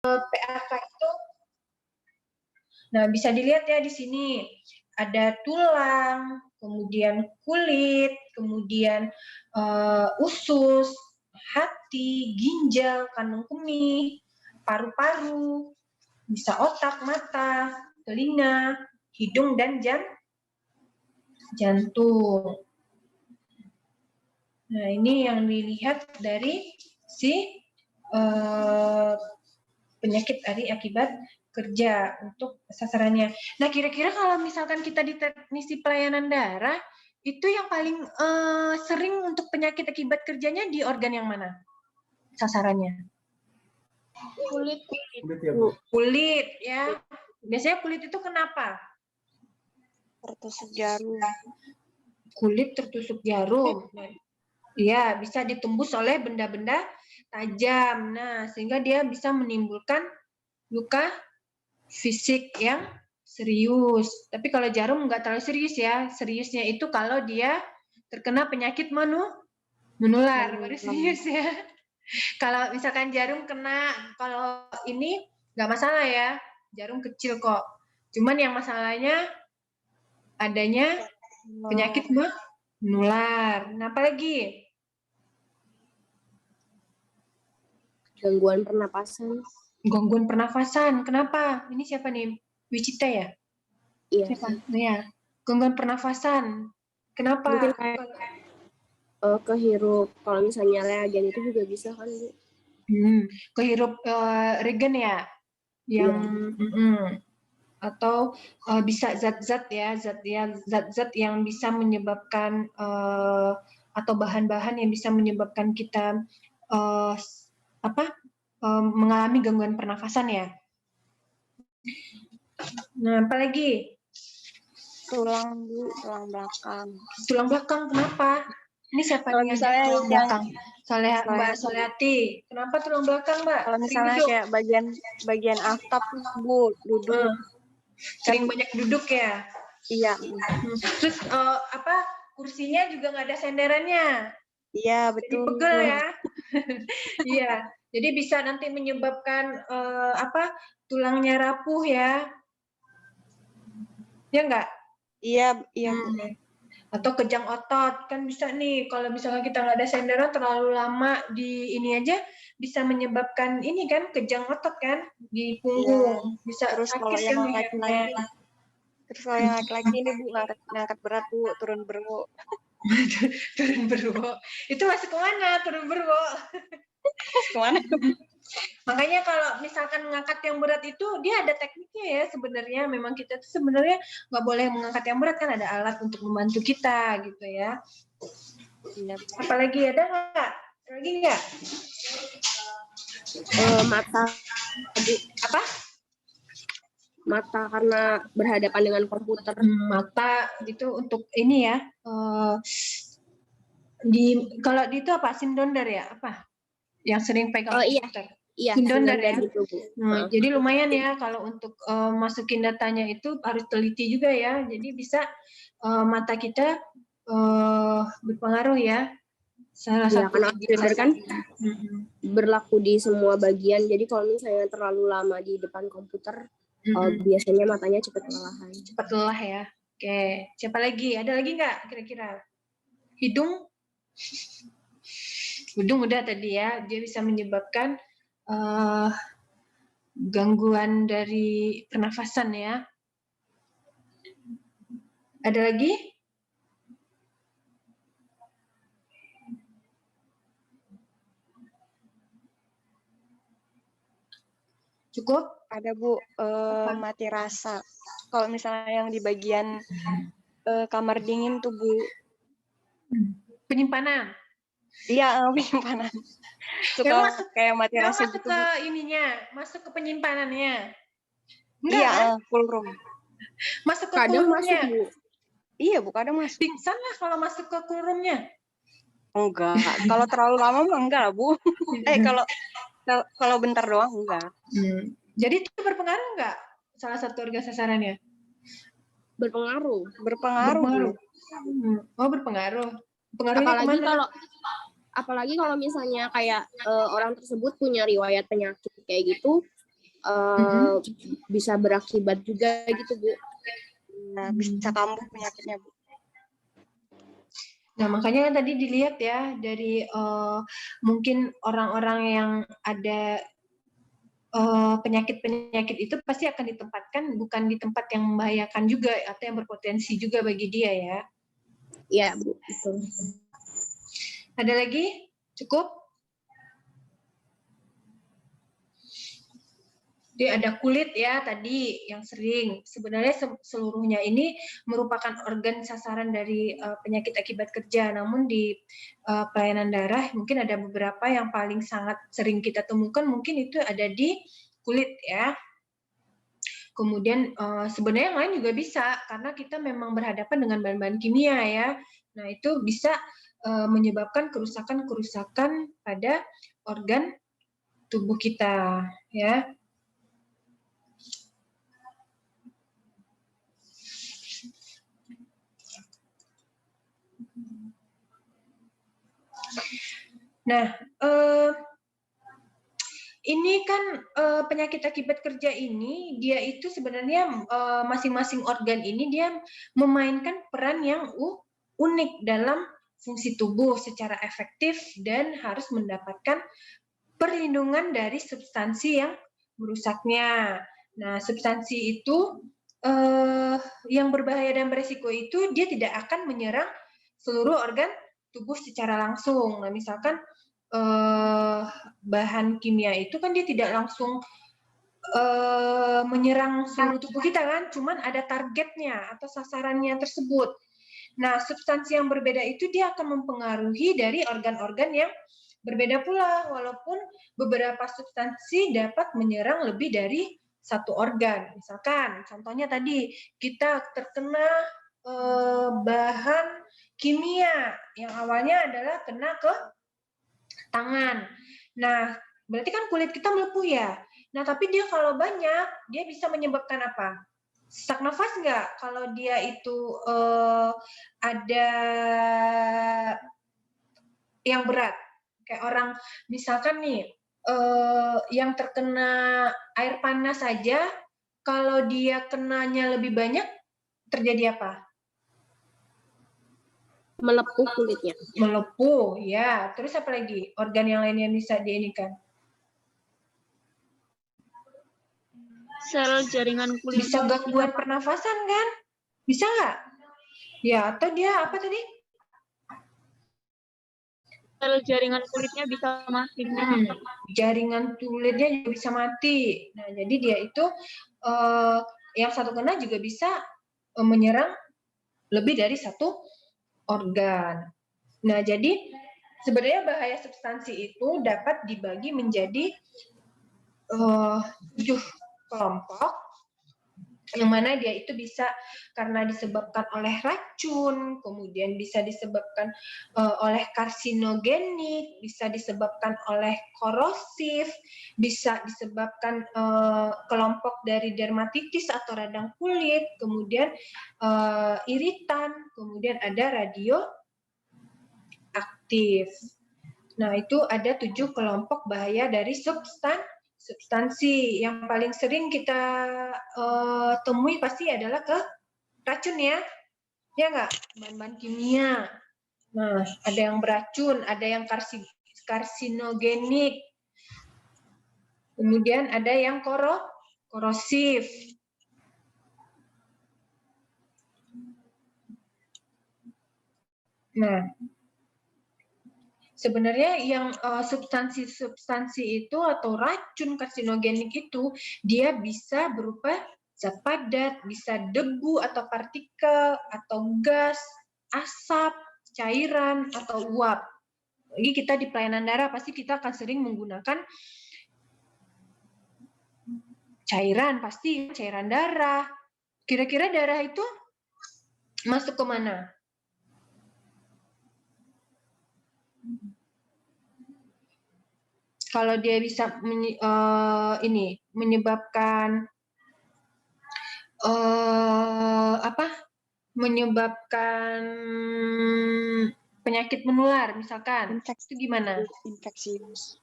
PAK itu, nah bisa dilihat ya di sini ada tulang, kemudian kulit, kemudian usus, hati, ginjal, kandung kemih, paru-paru, bisa otak, mata, telinga, hidung, dan jantung. Nah, ini yang dilihat dari si penyakit akibat kerja untuk sasarannya. Nah, kira-kira kalau misalkan kita di teknisi pelayanan darah, itu yang paling sering untuk penyakit akibat kerjanya di organ yang mana sasarannya? Kulit. Kulit ya. Biasanya kulit itu kenapa? Tertusuk jarum. Kulit tertusuk jarum. Ya, bisa ditembus oleh benda-benda tajam. Nah, sehingga dia bisa menimbulkan luka fisik yang serius. Tapi kalau jarum nggak terlalu serius ya. Seriusnya itu kalau dia terkena penyakit menular, baru serius ya. Kalau misalkan jarum kena, kalau ini Nggak masalah ya, jarum kecil kok. Cuman yang masalahnya adanya penyakit menular. Nah, apalagi? Gangguan pernapasan. Gangguan pernafasan. Kenapa? Ini siapa nih? Wicita ya? Iya. Siapa? Ya. Gangguan pernafasan. Kenapa? Mungkin kayak kehirup. Kalau misalnya reagen itu juga bisa kan, Bu? Kehirup regen ya? Yang atau bisa zat-zat yang bisa menyebabkan atau bahan-bahan yang bisa menyebabkan kita mengalami gangguan pernafasan ya. Nah, apalagi? Tulang, Bu, tulang belakang. Tulang belakang kenapa? Ini siapa Kalau nih misalnya tulang belakang? Mbak Solehati. Solehati. Kenapa tulang belakang, Mbak? Kalau misalnya kayak bagian atap, Bu, duduk. Sering banyak duduk ya? Iya. Terus kursinya juga nggak ada senderannya? Iya, betul. Jadi pegel ya? Iya. Jadi bisa nanti menyebabkan tulangnya rapuh ya? Ya nggak? Iya, Bu. Atau kejang otot, kan bisa nih kalau misalnya kita nggak ada senderan terlalu lama di ini aja bisa menyebabkan ini kan kejang otot kan di punggung. Bisa Terus kalau sakit yang kan laki-laki, ini Bu ngangkat berat, Bu, turun berwo. Turun berwo. Itu masuk kemana turun berwo? Kemana? Makanya kalau misalkan mengangkat yang berat itu dia ada tekniknya ya sebenarnya. Memang kita tuh sebenarnya nggak boleh mengangkat yang berat, kan ada alat untuk membantu kita gitu ya. Apalagi ada nggak? Lagi nggak? Mata. Apa? Mata karena berhadapan dengan komputer. Mata gitu untuk ini ya. Kalau di itu apa? Sindonder ya? Apa? Yang sering pegang komputer. Iya, Sindonder ya. gitu, Bu. Jadi lumayan ya kalau untuk masukin datanya itu harus teliti juga ya. Jadi bisa mata kita berpengaruh ya. Salah satu karena silinder kan berlaku di semua bagian. Jadi kalau misalnya terlalu lama di depan komputer, biasanya matanya cepat kelelahan. Cepat lelah ya. Oke, siapa lagi? Ada lagi nggak kira-kira? Hidung? Hidung udah tadi ya. Dia bisa menyebabkan gangguan dari pernafasan ya. Ada lagi? Cukup? Ada, Bu, mati rasa. Kalau misalnya yang di bagian kamar dingin tuh, Bu. Penyimpanan? Iya, penyimpanan. Suka kayak mati rasa masuk gitu, ke Bu. ininya, masuk ke penyimpanannya. Iya, full room. Masuk ke kadang kurungnya. masuk, Bu. Iya, Bu, kadang masuk. Pingsan lah kalau masuk ke kurungnya. Enggak. Kalau terlalu lama mah enggak lah, Bu. Kalau bentar doang enggak. Jadi itu berpengaruh enggak salah satu organ sasarannya? Berpengaruh. Berpengaruh. Oh, berpengaruh. Pengaruhnya apalagi kalau misalnya kayak orang tersebut punya riwayat penyakit kayak gitu, bisa berakibat juga gitu, Bu. Nah, bisa kambuh penyakitnya, Bu. Nah, makanya kan tadi dilihat ya dari mungkin orang-orang yang ada penyakit-penyakit itu pasti akan ditempatkan bukan di tempat yang membahayakan juga atau yang berpotensi juga bagi dia ya. Iya, Bu, betul. Ada lagi? Cukup? Jadi ada kulit ya tadi yang sering. Sebenarnya seluruhnya ini merupakan organ sasaran dari penyakit akibat kerja. Namun di pelayanan darah mungkin ada beberapa yang paling sangat sering kita temukan mungkin itu ada di kulit ya. Kemudian sebenarnya yang lain juga bisa karena kita memang berhadapan dengan bahan-bahan kimia ya. Nah itu bisa menyebabkan kerusakan-kerusakan pada organ tubuh kita ya. Nah, ini kan penyakit akibat kerja ini dia itu sebenarnya masing-masing organ ini dia memainkan peran yang unik dalam fungsi tubuh secara efektif dan harus mendapatkan perlindungan dari substansi yang merusaknya. Nah, substansi itu yang berbahaya dan beresiko itu dia tidak akan menyerang seluruh organ tubuh secara langsung. Nah, misalkan bahan kimia itu kan dia tidak langsung menyerang seluruh tubuh kita kan, cuman ada targetnya atau sasarannya tersebut. Nah, substansi yang berbeda itu dia akan mempengaruhi dari organ-organ yang berbeda pula, walaupun beberapa substansi dapat menyerang lebih dari satu organ. Misalkan, contohnya tadi, kita terkena bahan kimia yang awalnya adalah kena ke tangan. Nah, berarti kan kulit kita melepuh ya. Nah, tapi dia kalau banyak, dia bisa menyebabkan apa? Sesak nafas nggak? Kalau dia itu ada yang berat, kayak orang misalkan nih yang terkena air panas saja, kalau dia kenanya lebih banyak, terjadi apa? Melepuh kulitnya. Melepuh, ya. Terus apa lagi? Organ yang lain yang bisa diinikan? Sel jaringan kulit. Bisa gangguan pernafasan kan? Bisa nggak? Ya, atau dia apa tadi? Sel jaringan kulitnya bisa mati. Jaringan kulitnya juga bisa mati. Nah, jadi dia itu yang satu kena juga bisa menyerang lebih dari satu organ. Nah, jadi sebenarnya bahaya substansi itu dapat dibagi menjadi 7 kelompok, yang mana dia itu bisa karena disebabkan oleh racun, kemudian bisa disebabkan oleh karsinogenik, bisa disebabkan oleh korosif, bisa disebabkan kelompok dari dermatitis atau radang kulit, kemudian iritan, kemudian ada radioaktif. Nah, itu ada 7 kelompok bahaya dari substansi. Yang paling sering kita temui pasti adalah ke racun ya nggak? Bahan-bahan kimia. Nah, ada yang beracun, ada yang karsinogenik, kemudian ada yang korosif. Nah, sebenarnya yang substansi itu atau racun karsinogenik itu dia bisa berupa zat padat, bisa debu atau partikel atau gas, asap, cairan atau uap. Lagi kita di pelayanan darah pasti kita akan sering menggunakan cairan, pasti cairan darah. Kira-kira darah itu masuk ke mana? Kalau dia bisa menyebabkan menyebabkan penyakit menular, misalkan, itu gimana? Infeksius.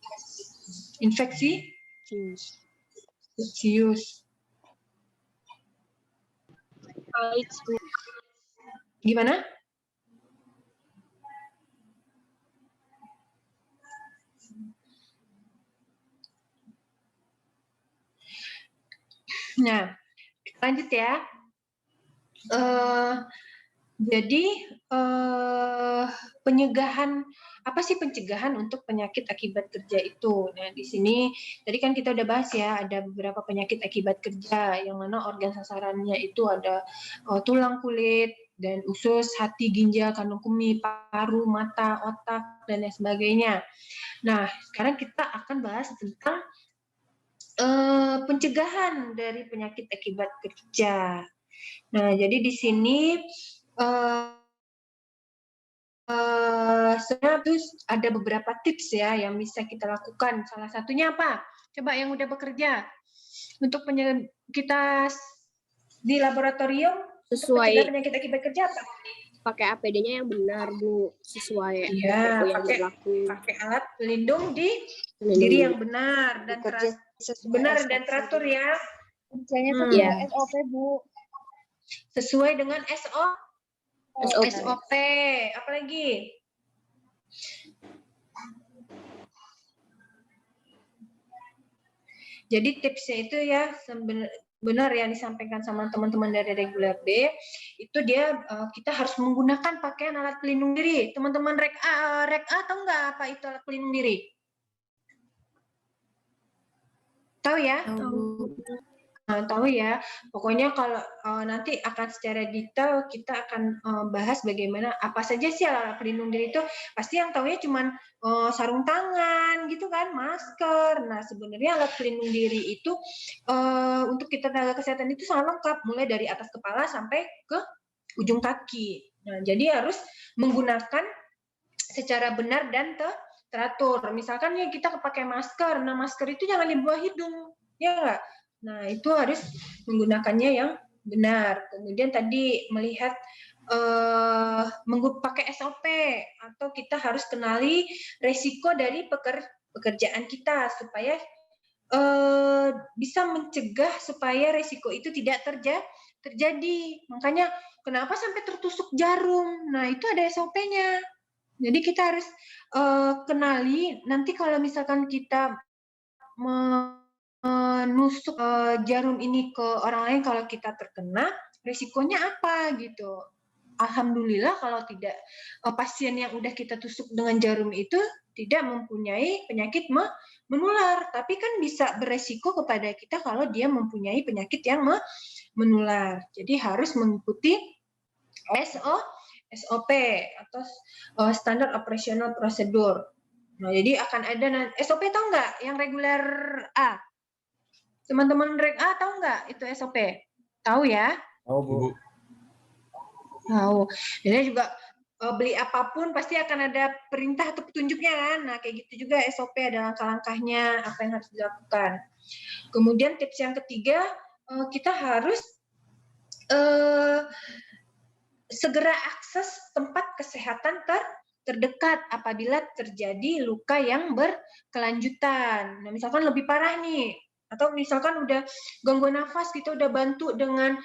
Infeksius. Gimana? Nah, lanjut ya. Jadi pencegahan, apa sih pencegahan untuk penyakit akibat kerja itu? Nah, di sini tadi kan kita udah bahas ya, ada beberapa penyakit akibat kerja yang mana organ sasarannya itu ada tulang, kulit, dan usus, hati, ginjal, kandung kemih, paru, mata, otak, dan lain sebagainya. Nah, sekarang kita akan bahas tentang pencegahan dari penyakit akibat kerja. Nah, jadi di sini terus ada beberapa tips ya yang bisa kita lakukan. Salah satunya apa? Coba yang udah bekerja untuk kita di laboratorium sesuai penyakit akibat kerja apa? pakai APD-nya yang benar, Bu, sesuai Iya, SOP yang berlaku. pakai alat pelindung diri yang benar dan teratur ya. Kerjanya Iya. sesuai SOP, Bu. Sesuai dengan SOP. Apalagi? Jadi tipsnya itu ya benar yang disampaikan sama teman-teman dari reguler B, itu dia kita harus menggunakan pakaian alat pelindung diri. Teman-teman rek A tahu nggak apa itu alat pelindung diri? Tahu ya? Nah, tahu ya. Pokoknya kalau nanti akan secara detail kita akan bahas bagaimana apa saja sih alat pelindung diri itu. Pasti yang tahunya cuman sarung tangan gitu kan, masker. Nah, sebenarnya alat pelindung diri itu untuk kita tenaga kesehatan itu sangat lengkap, mulai dari atas kepala sampai ke ujung kaki. Nah, jadi harus menggunakan secara benar dan teratur. Misalkan ya kita pakai masker, nah masker itu jangan di bawah hidung, ya nggak? Nah, itu harus menggunakannya yang benar. Kemudian tadi melihat pakai SOP atau kita harus kenali resiko dari pekerjaan kita supaya bisa mencegah supaya resiko itu tidak terjadi. Makanya kenapa sampai tertusuk jarum? Nah, itu ada SOP-nya. Jadi kita harus kenali nanti kalau misalkan kita menusuk jarum ini ke orang lain, kalau kita terkena risikonya apa gitu. Alhamdulillah kalau tidak pasien yang udah kita tusuk dengan jarum itu tidak mempunyai penyakit menular, tapi kan bisa beresiko kepada kita kalau dia mempunyai penyakit yang menular. Jadi harus mengikuti SOP atau standar operational procedure. Nah, jadi akan ada SOP, tahu nggak yang reguler A? Teman-teman reg A tahu nggak itu SOP? Tahu ya? Tahu, Bu. Tahu. Jadi juga beli apapun pasti akan ada perintah atau petunjuknya kan. Nah, kayak gitu juga SOP ada langkah-langkahnya apa yang harus dilakukan. Kemudian tips yang ketiga, kita harus segera akses tempat kesehatan terdekat apabila terjadi luka yang berkelanjutan. Nah, misalkan lebih parah nih, atau misalkan udah gangguan nafas, kita udah bantu dengan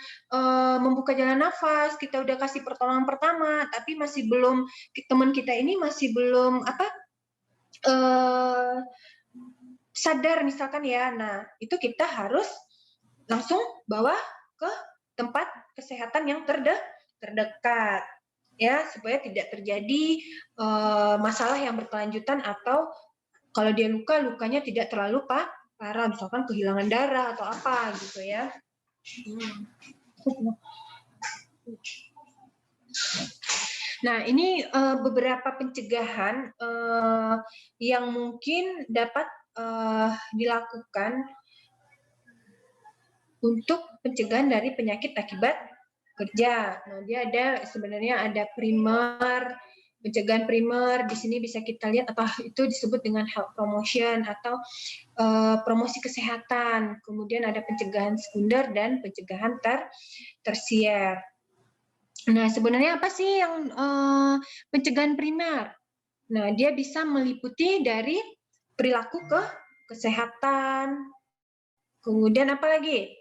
membuka jalan nafas, kita udah kasih pertolongan pertama, tapi masih belum, teman kita ini masih belum sadar misalkan ya. Nah, itu kita harus langsung bawa ke tempat kesehatan yang terdekat ya, supaya tidak terjadi masalah yang berkelanjutan, atau kalau dia lukanya tidak terlalu parah, misalkan kehilangan darah atau apa gitu ya. Nah, ini beberapa pencegahan yang mungkin dapat dilakukan untuk pencegahan dari penyakit akibat kerja. Nah, dia sebenarnya ada primer, pencegahan primer. Di sini bisa kita lihat apa itu disebut dengan health promotion atau promosi kesehatan. Kemudian ada pencegahan sekunder dan pencegahan tersier. Nah, sebenarnya apa sih yang pencegahan primer? Nah, dia bisa meliputi dari perilaku kesehatan. Kemudian apa lagi?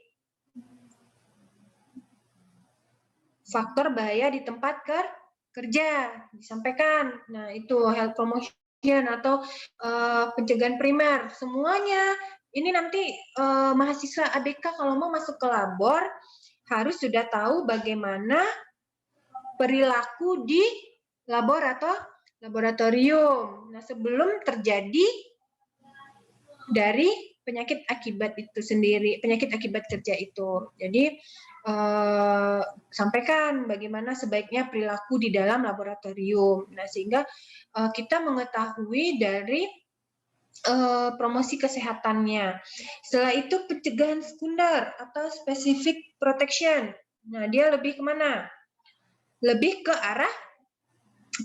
Faktor bahaya di tempat kerja disampaikan. Nah, itu health promotion atau pencegahan primer. Semuanya ini nanti mahasiswa ABK kalau mau masuk ke labor harus sudah tahu bagaimana perilaku di labor atau laboratorium. Nah, sebelum terjadi dari penyakit akibat itu sendiri, penyakit akibat kerja itu. Jadi sampaikan bagaimana sebaiknya perilaku di dalam laboratorium. Nah, sehingga kita mengetahui dari promosi kesehatannya. Setelah itu pencegahan sekunder atau specific protection. Nah, dia lebih kemana? Lebih ke arah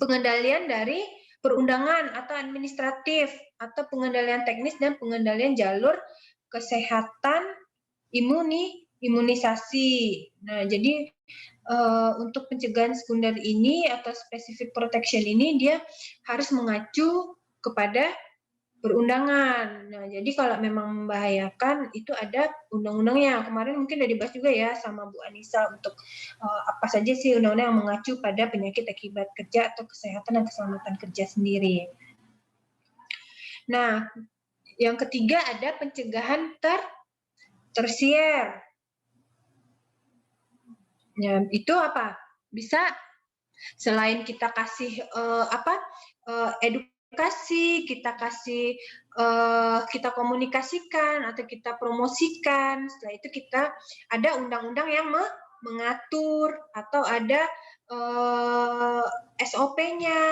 pengendalian dari perundangan atau administratif, atau pengendalian teknis dan pengendalian jalur kesehatan imunisasi. Nah, jadi untuk pencegahan sekunder ini atau specific protection ini dia harus mengacu kepada perundangan. Nah, jadi kalau memang membahayakan itu ada undang-undangnya. Kemarin mungkin udah dibahas juga ya sama Bu Anissa untuk apa saja sih undang-undang yang mengacu pada penyakit akibat kerja atau kesehatan dan keselamatan kerja sendiri. Nah, yang ketiga ada pencegahan tersier. Ya, itu apa? Bisa selain kita kasih edukasi, kita kasih kita komunikasikan atau kita promosikan. Setelah itu kita ada undang-undang yang mengatur atau ada SOP-nya.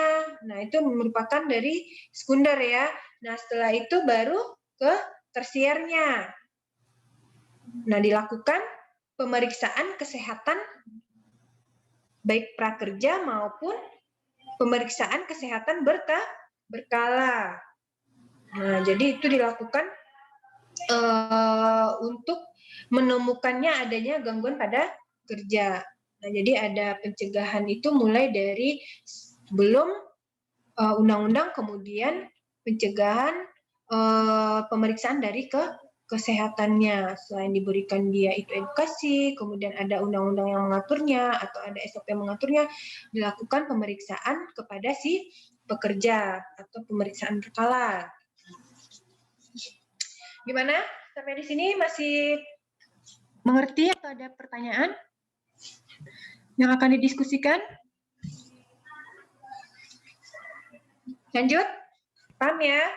Nah, itu merupakan dari sekunder ya. Nah, setelah itu baru ke tersiernya. Nah, dilakukan pemeriksaan kesehatan baik prakerja maupun pemeriksaan kesehatan berkala. Nah, jadi itu dilakukan untuk menemukannya adanya gangguan pada kerja. Nah, jadi ada pencegahan itu mulai dari sebelum undang-undang, kemudian pencegahan pemeriksaan dari kesehatannya. Selain diberikan dia itu edukasi, kemudian ada undang-undang yang mengaturnya atau ada SOP yang mengaturnya, dilakukan pemeriksaan kepada si pekerja atau pemeriksaan berkala. Gimana? Sampai di sini masih mengerti atau ada pertanyaan yang akan didiskusikan? Lanjut? Paham ya?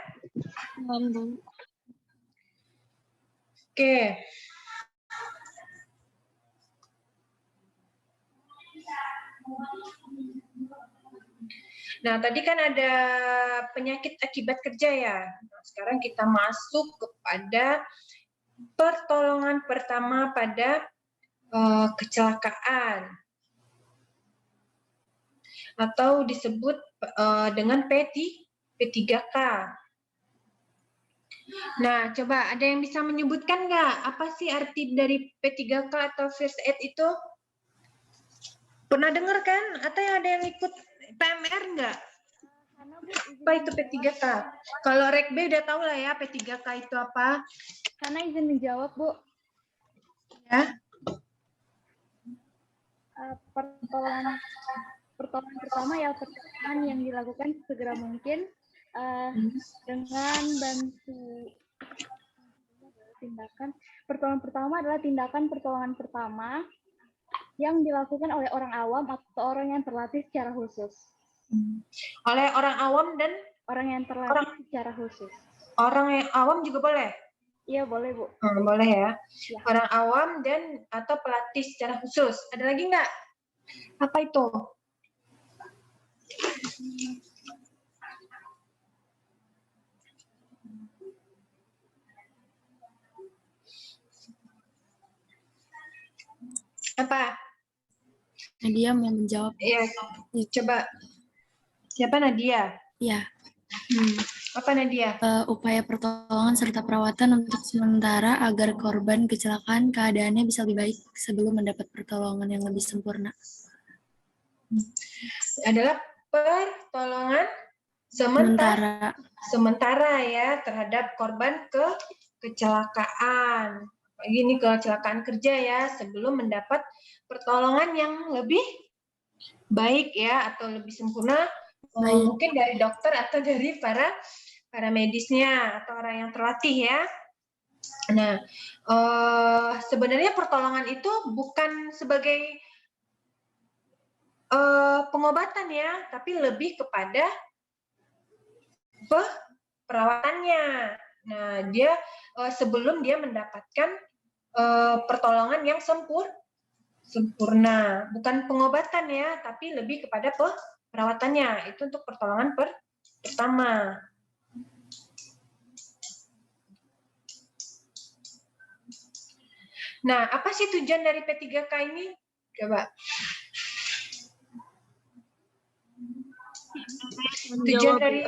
Paham, Bu. Oke. Nah, tadi kan ada penyakit akibat kerja ya. Nah, sekarang kita masuk kepada pertolongan pertama pada kecelakaan. Atau disebut dengan P3K. Nah, coba ada yang bisa menyebutkan nggak apa sih arti dari P3K atau first aid itu? Pernah dengar kan? Atau ada yang ikut PMR nggak? Apa itu P3K? Kalau Rek B udah tahu lah ya P3K itu apa? Karena izin menjawab, Bu. Ya. Pertolongan pertama ya pertolongan yang dilakukan segera mungkin dengan bantu tindakan. Pertolongan pertama adalah tindakan pertolongan pertama yang dilakukan oleh orang awam atau orang yang terlatih secara khusus. Oleh orang awam dan orang yang terlatih secara khusus. Orang yang awam juga boleh? Iya, boleh, Bu. Boleh ya. Ya. Orang awam dan atau pelatih secara khusus. Ada lagi nggak? Apa itu? Apa? Nadia mau menjawab. Iya, coba. Siapa Nadia? Ya. Apa Nadia? Upaya pertolongan serta perawatan untuk sementara agar korban kecelakaan keadaannya bisa lebih baik sebelum mendapat pertolongan yang lebih sempurna. Adalah pertolongan sementara ya terhadap korban kecelakaan. Ini kecelakaan kerja ya sebelum mendapat pertolongan yang lebih baik ya atau lebih sempurna mungkin dari dokter atau dari para medisnya atau orang yang terlatih ya. Nah, sebenarnya pertolongan itu bukan sebagai pengobatan ya, tapi lebih kepada perawatannya. Nah, dia sebelum dia mendapatkan pertolongan yang sempurna, bukan pengobatan ya, tapi lebih kepada perawatannya. Itu untuk pertolongan pertama. Nah, apa sih tujuan dari P3K ini? Coba. Tujuan dari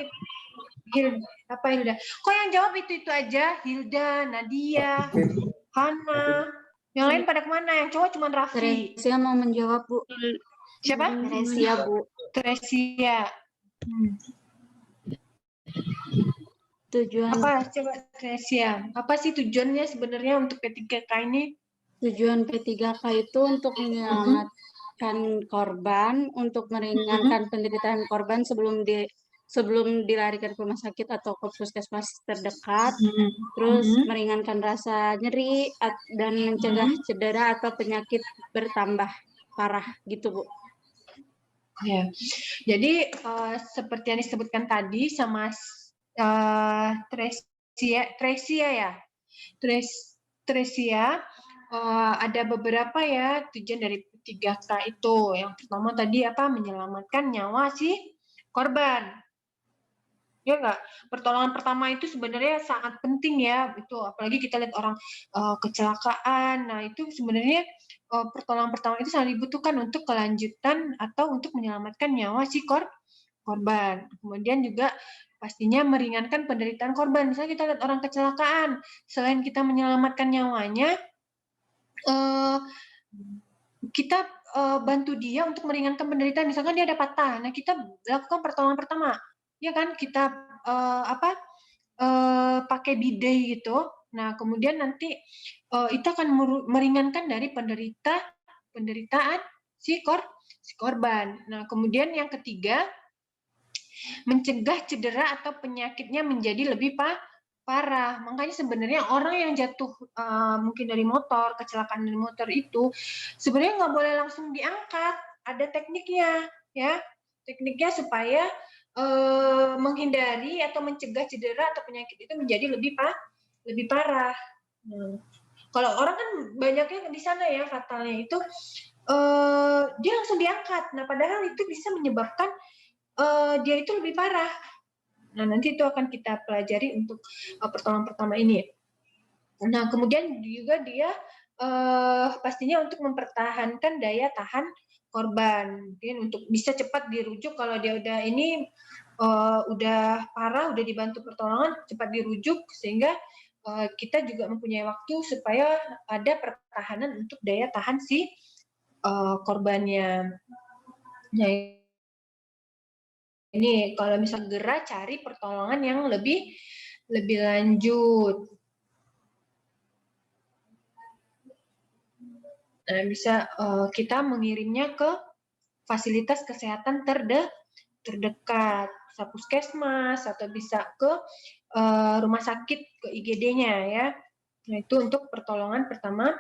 apa Hilda? Kok yang jawab itu aja? Hilda, Nadia, Hana. Yang lain pada kemana? Yang cowok cuma Raffi. Tresia mau menjawab, Bu. Siapa? Tresia, Bu. Tresia. Tujuan apa? Coba Tresia. Apa sih tujuannya sebenarnya untuk P3K ini? Tujuan P3K itu untuk menyelamatkan korban, untuk meringankan penderitaan korban sebelum dilarikan ke rumah sakit atau ke puskesmas terdekat, terus meringankan rasa nyeri dan mencegah cedera atau penyakit bertambah parah gitu, Bu. Ya, jadi seperti yang disebutkan tadi sama Tresia, ada beberapa ya tujuan dari 3K itu. Yang pertama tadi apa? Menyelamatkan nyawa si korban. Ya enggak? Pertolongan pertama itu sebenarnya sangat penting ya. Itu apalagi kita lihat orang kecelakaan. Nah, itu sebenarnya pertolongan pertama itu sangat dibutuhkan untuk kelanjutan atau untuk menyelamatkan nyawa si korban. Kemudian juga pastinya meringankan penderitaan korban. Misalnya kita lihat orang kecelakaan, selain kita menyelamatkan nyawanya, kita bantu dia untuk meringankan penderitaan. Misalkan dia ada patah, nah kita lakukan pertolongan pertama, ya kan? Kita pakai bidet gitu. Nah kemudian nanti itu akan meringankan dari penderitaan si korban. Nah kemudian yang ketiga, mencegah cedera atau penyakitnya menjadi lebih parah. Makanya sebenarnya orang yang jatuh mungkin dari motor, kecelakaan dari motor itu sebenarnya nggak boleh langsung diangkat. Ada tekniknya, ya. Tekniknya supaya menghindari atau mencegah cedera atau penyakit itu menjadi lebih parah. Kalau orang kan banyaknya di sana ya fatalnya itu dia langsung diangkat. Nah padahal itu bisa menyebabkan dia itu lebih parah. Nah, nanti itu akan kita pelajari untuk pertolongan pertama ini. Nah, kemudian juga dia pastinya untuk mempertahankan daya tahan korban. Mungkin untuk bisa cepat dirujuk kalau dia udah ini udah parah, udah dibantu pertolongan, cepat dirujuk sehingga kita juga mempunyai waktu supaya ada pertahanan untuk daya tahan si korbannya. Nah, ini kalau misal segera cari pertolongan yang lebih lanjut. Nah, bisa kita mengirimnya ke fasilitas kesehatan terdekat, bisa puskesmas atau bisa ke rumah sakit, ke IGD-nya ya. Nah, itu untuk pertolongan pertama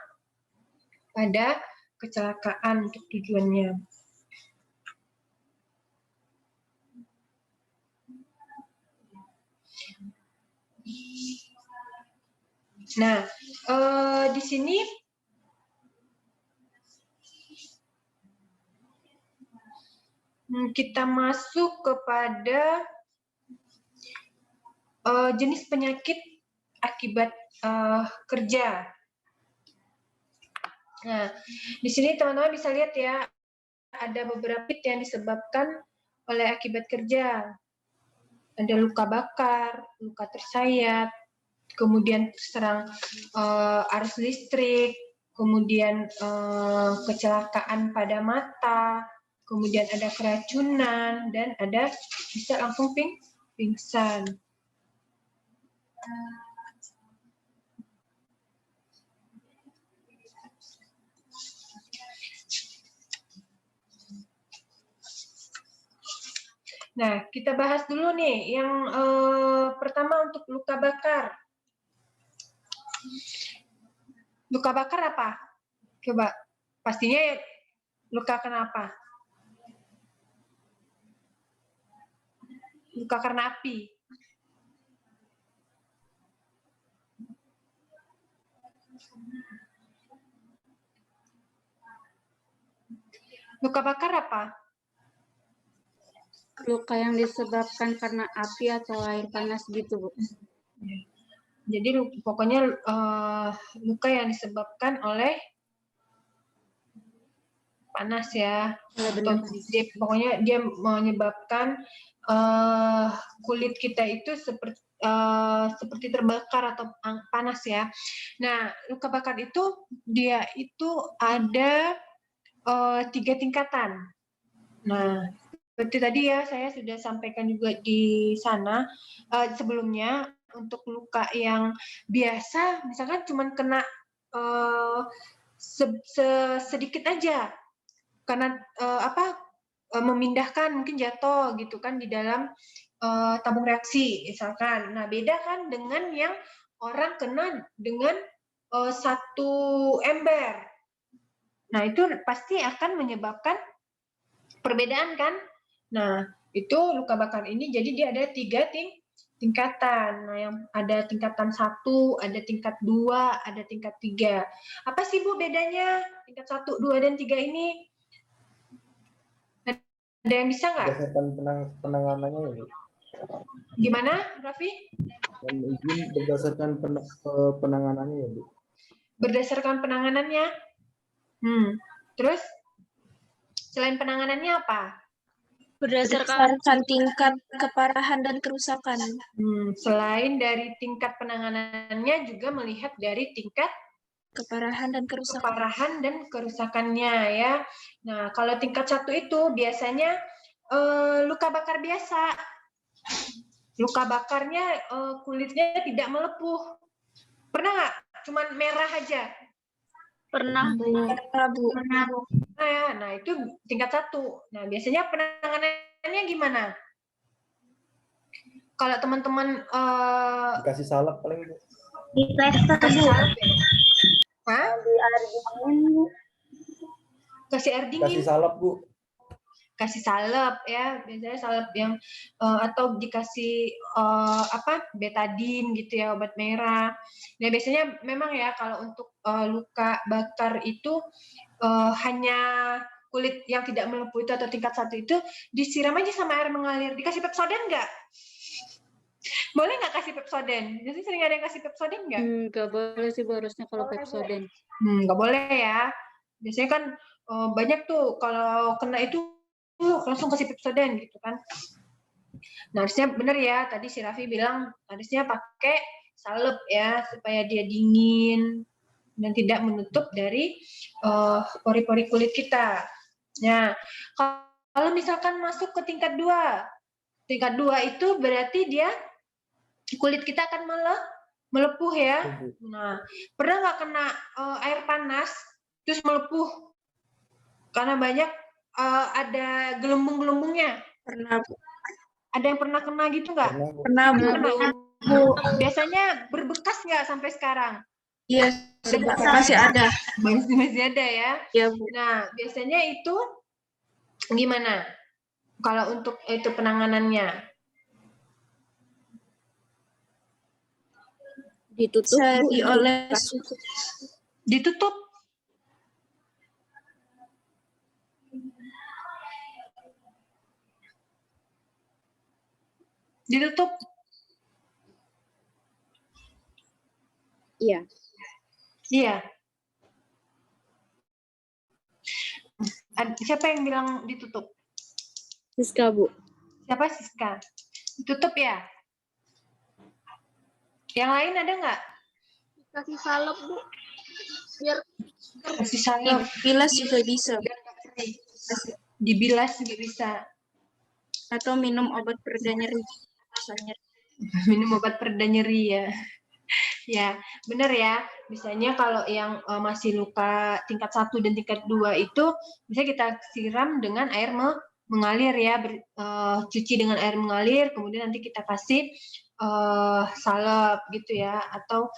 pada kecelakaan untuk tujuannya. Nah, di sini kita masuk kepada jenis penyakit akibat kerja. Nah, di sini teman-teman bisa lihat ya, ada beberapa penyakit yang disebabkan oleh akibat kerja. Ada luka bakar, luka tersayat, kemudian terserang arus listrik, kemudian kecelakaan pada mata, kemudian ada keracunan, dan ada bisa langsung pingsan. Nah, kita bahas dulu nih yang pertama untuk luka bakar. Luka bakar apa? Coba, pastinya luka kenapa? Luka karena api. Luka bakar apa? Luka yang disebabkan karena api atau air panas gitu, Bu. Jadi pokoknya luka yang disebabkan oleh panas ya. Pokoknya dia menyebabkan kulit kita itu seperti seperti terbakar atau panas ya. Nah, luka bakar itu dia itu ada 3 tingkatan. Nah, seperti tadi ya saya sudah sampaikan juga di sana sebelumnya, untuk luka yang biasa, misalkan cuma kena sedikit aja karena memindahkan, mungkin jatuh gitu kan di dalam tabung reaksi misalkan. Nah, beda kan dengan yang orang kena dengan satu ember. Nah, itu pasti akan menyebabkan perbedaan kan. Nah, itu luka bakar ini jadi dia ada 3 tingkatan. Nah, yang ada tingkatan 1, ada tingkat 2, ada tingkat 3. Apa sih Bu bedanya tingkat 1, 2, dan 3 ini? Ada yang bisa nggak? Berdasarkan penanganannya ya, Bu. Gimana, Raffi? Dan izin berdasarkan penanganannya ya, Bu. Berdasarkan penanganannya. Terus selain penanganannya apa? Berdasarkan tingkat keparahan dan kerusakan. Selain dari tingkat penanganannya, juga melihat dari tingkat keparahan dan kerusakan. Kerusakannya ya. Nah, kalau tingkat 1 itu biasanya luka bakar biasa. Luka bakarnya kulitnya tidak melepuh. Pernah nggak? Cuman merah aja. Pernah, Bu. Nah, itu tingkat 1. Nah, biasanya penanganannya gimana? Kalau teman-teman dikasih salep paling Bu. Kasih salep ya? Hah? Kasih air dingin. Kasih salep, Bu. Kasih salep ya, biasanya salep yang atau dikasih betadin gitu ya, obat merah. Nah, biasanya memang ya kalau untuk luka bakar itu hanya kulit yang tidak melepuh itu atau tingkat 1 itu disiram aja sama air mengalir. Dikasih Pepsodent nggak? Boleh nggak kasih Pepsodent? Biasanya sering ada yang kasih Pepsodent nggak? Nggak boleh sih Bu, harusnya kalau Pepsodent. Nggak boleh ya. Biasanya kan banyak tuh kalau kena itu langsung kasih Pepsodent gitu kan. Nah, harusnya benar ya, tadi si Raffi bilang harusnya pakai salep ya supaya dia dingin dan tidak menutup dari pori-pori kulit kita. Nah, kalau misalkan masuk ke tingkat 2. Tingkat 2 itu berarti dia kulit kita akan melepuh ya. Nah, pernah nggak kena air panas terus melepuh? Karena banyak ada gelembung-gelembungnya. Pernah, Bu. Ada yang pernah kena gitu nggak? Pernah, Bu. Biasanya berbekas nggak sampai sekarang? Iya, masih ada. Masih ada ya? Iya, Bu. Nah, biasanya itu gimana? Kalau untuk itu penanganannya? Ditutup, Bu. Dioles. Ditutup. Ditutup. Iya. Iya. Siapa yang bilang ditutup? Siska, Bu. Siapa Siska? Ditutup ya? Yang lain ada nggak? Kasih salep, Bu. Biar kasih salep. Dibilas juga bisa. Dibilas juga bisa. Atau minum obat pereda nyeri. Minum obat pereda nyeri ya. Ya, benar ya. Misalnya kalau yang masih luka tingkat 1 dan tingkat 2 itu bisa kita siram dengan air mengalir ya, cuci dengan air mengalir, kemudian nanti kita kasih salep gitu ya, atau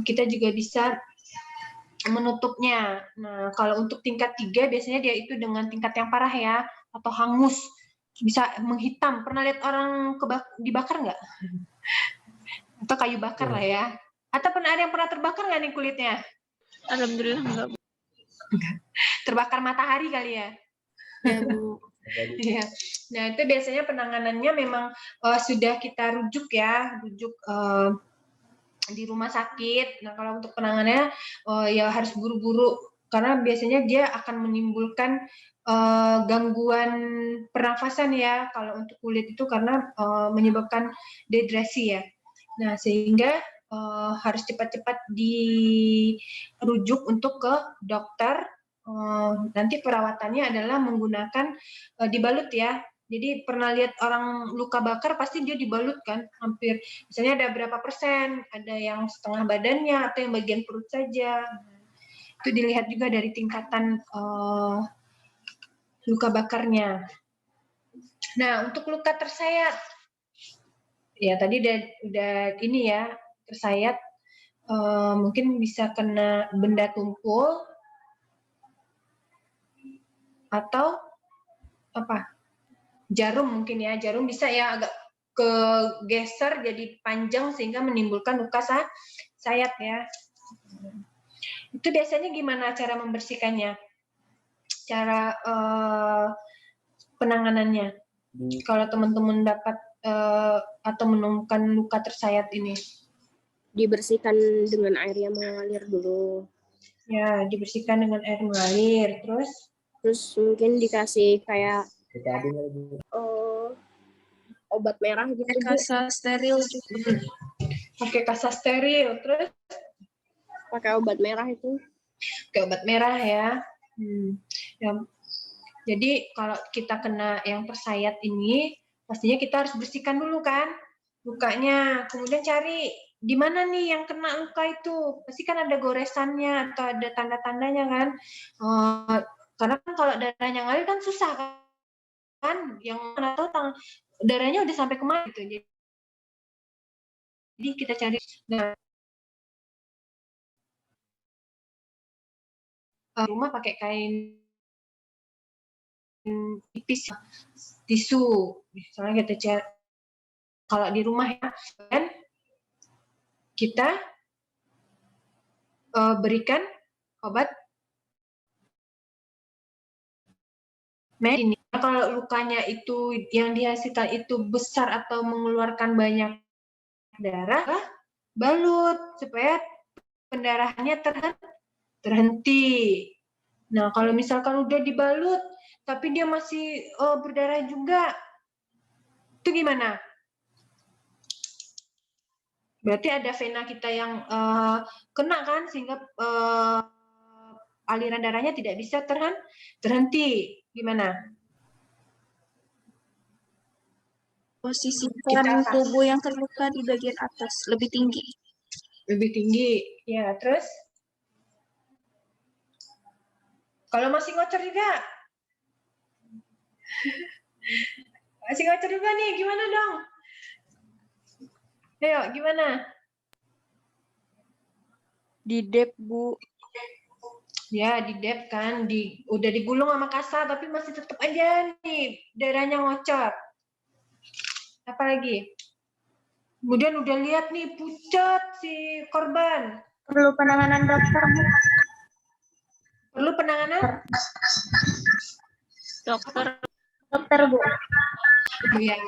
kita juga bisa menutupnya. Nah, kalau untuk tingkat 3 biasanya dia itu dengan tingkat yang parah ya, atau hangus, bisa menghitam. Pernah lihat orang dibakar nggak? Atau kayu bakar lah ya. Atau ada yang pernah terbakar nggak nih kulitnya? Alhamdulillah enggak. Terbakar matahari kali ya? Ya, Bu. Ya. Nah, itu biasanya penanganannya memang sudah kita rujuk ya, di rumah sakit. Nah, kalau untuk penanganannya ya harus buru-buru karena biasanya dia akan menimbulkan gangguan pernafasan ya kalau untuk kulit itu karena menyebabkan dehidrasi ya. Nah, sehingga harus cepat-cepat dirujuk untuk ke dokter. Nanti perawatannya adalah menggunakan dibalut ya. Jadi pernah lihat orang luka bakar pasti dia dibalut kan, hampir misalnya ada berapa persen, ada yang setengah badannya atau yang bagian perut saja. Itu dilihat juga dari tingkatan luka bakarnya. Nah, untuk luka tersayat, ya tadi udah ini ya, tersayat mungkin bisa kena benda tumpul atau apa? Jarum mungkin ya, jarum bisa ya agak kegeser jadi panjang sehingga menimbulkan luka sayat ya. Itu biasanya gimana cara membersihkannya? Cara penanganannya? Kalau teman-teman dapat atau menemukan luka tersayat ini? Dibersihkan dengan air yang mengalir dulu. Ya, dibersihkan dengan air mengalir. Terus mungkin dikasih kayak obat merah gitu. Kasa steril juga. Pakai kasa steril. Terus? Pakai obat merah itu. Pakai obat merah ya. Ya. Jadi kalau kita kena yang tersayat ini, pastinya kita harus bersihkan dulu kan lukanya. Kemudian cari di mana nih yang kena luka itu. Pasti kan ada goresannya atau ada tanda-tandanya kan. Karena kan kalau darahnya ngalir kan susah kan. Yang mana tahu darahnya udah sampai kemana gitu. Jadi kita cari. Nah, rumah pakai kain tipis, tisu, misalnya kita cari. Kalau di rumah ya, kan kita berikan obat ini. Kalau lukanya itu yang dihasilkan itu besar atau mengeluarkan banyak darah, balut supaya pendarahannya terhenti. Nah, kalau misalkan udah dibalut tapi dia masih berdarah juga, itu gimana? Berarti ada vena kita yang kena kan, sehingga aliran darahnya tidak bisa terhenti. Gimana? Posisikan tubuh yang terluka di bagian atas, lebih tinggi. Lebih tinggi, ya. Terus? Kalau masih ngocor juga? Masih ngocor juga nih, gimana dong? Ayo, gimana? Didep, Bu. Ya, didep kan, udah digulung sama kasa, tapi masih tetap aja nih darahnya ngocor. Apalagi? Kemudian udah lihat nih pucat si korban. Perlu penanganan dokter, Bu. Perlu penanganan? Dokter, Bu. Iya,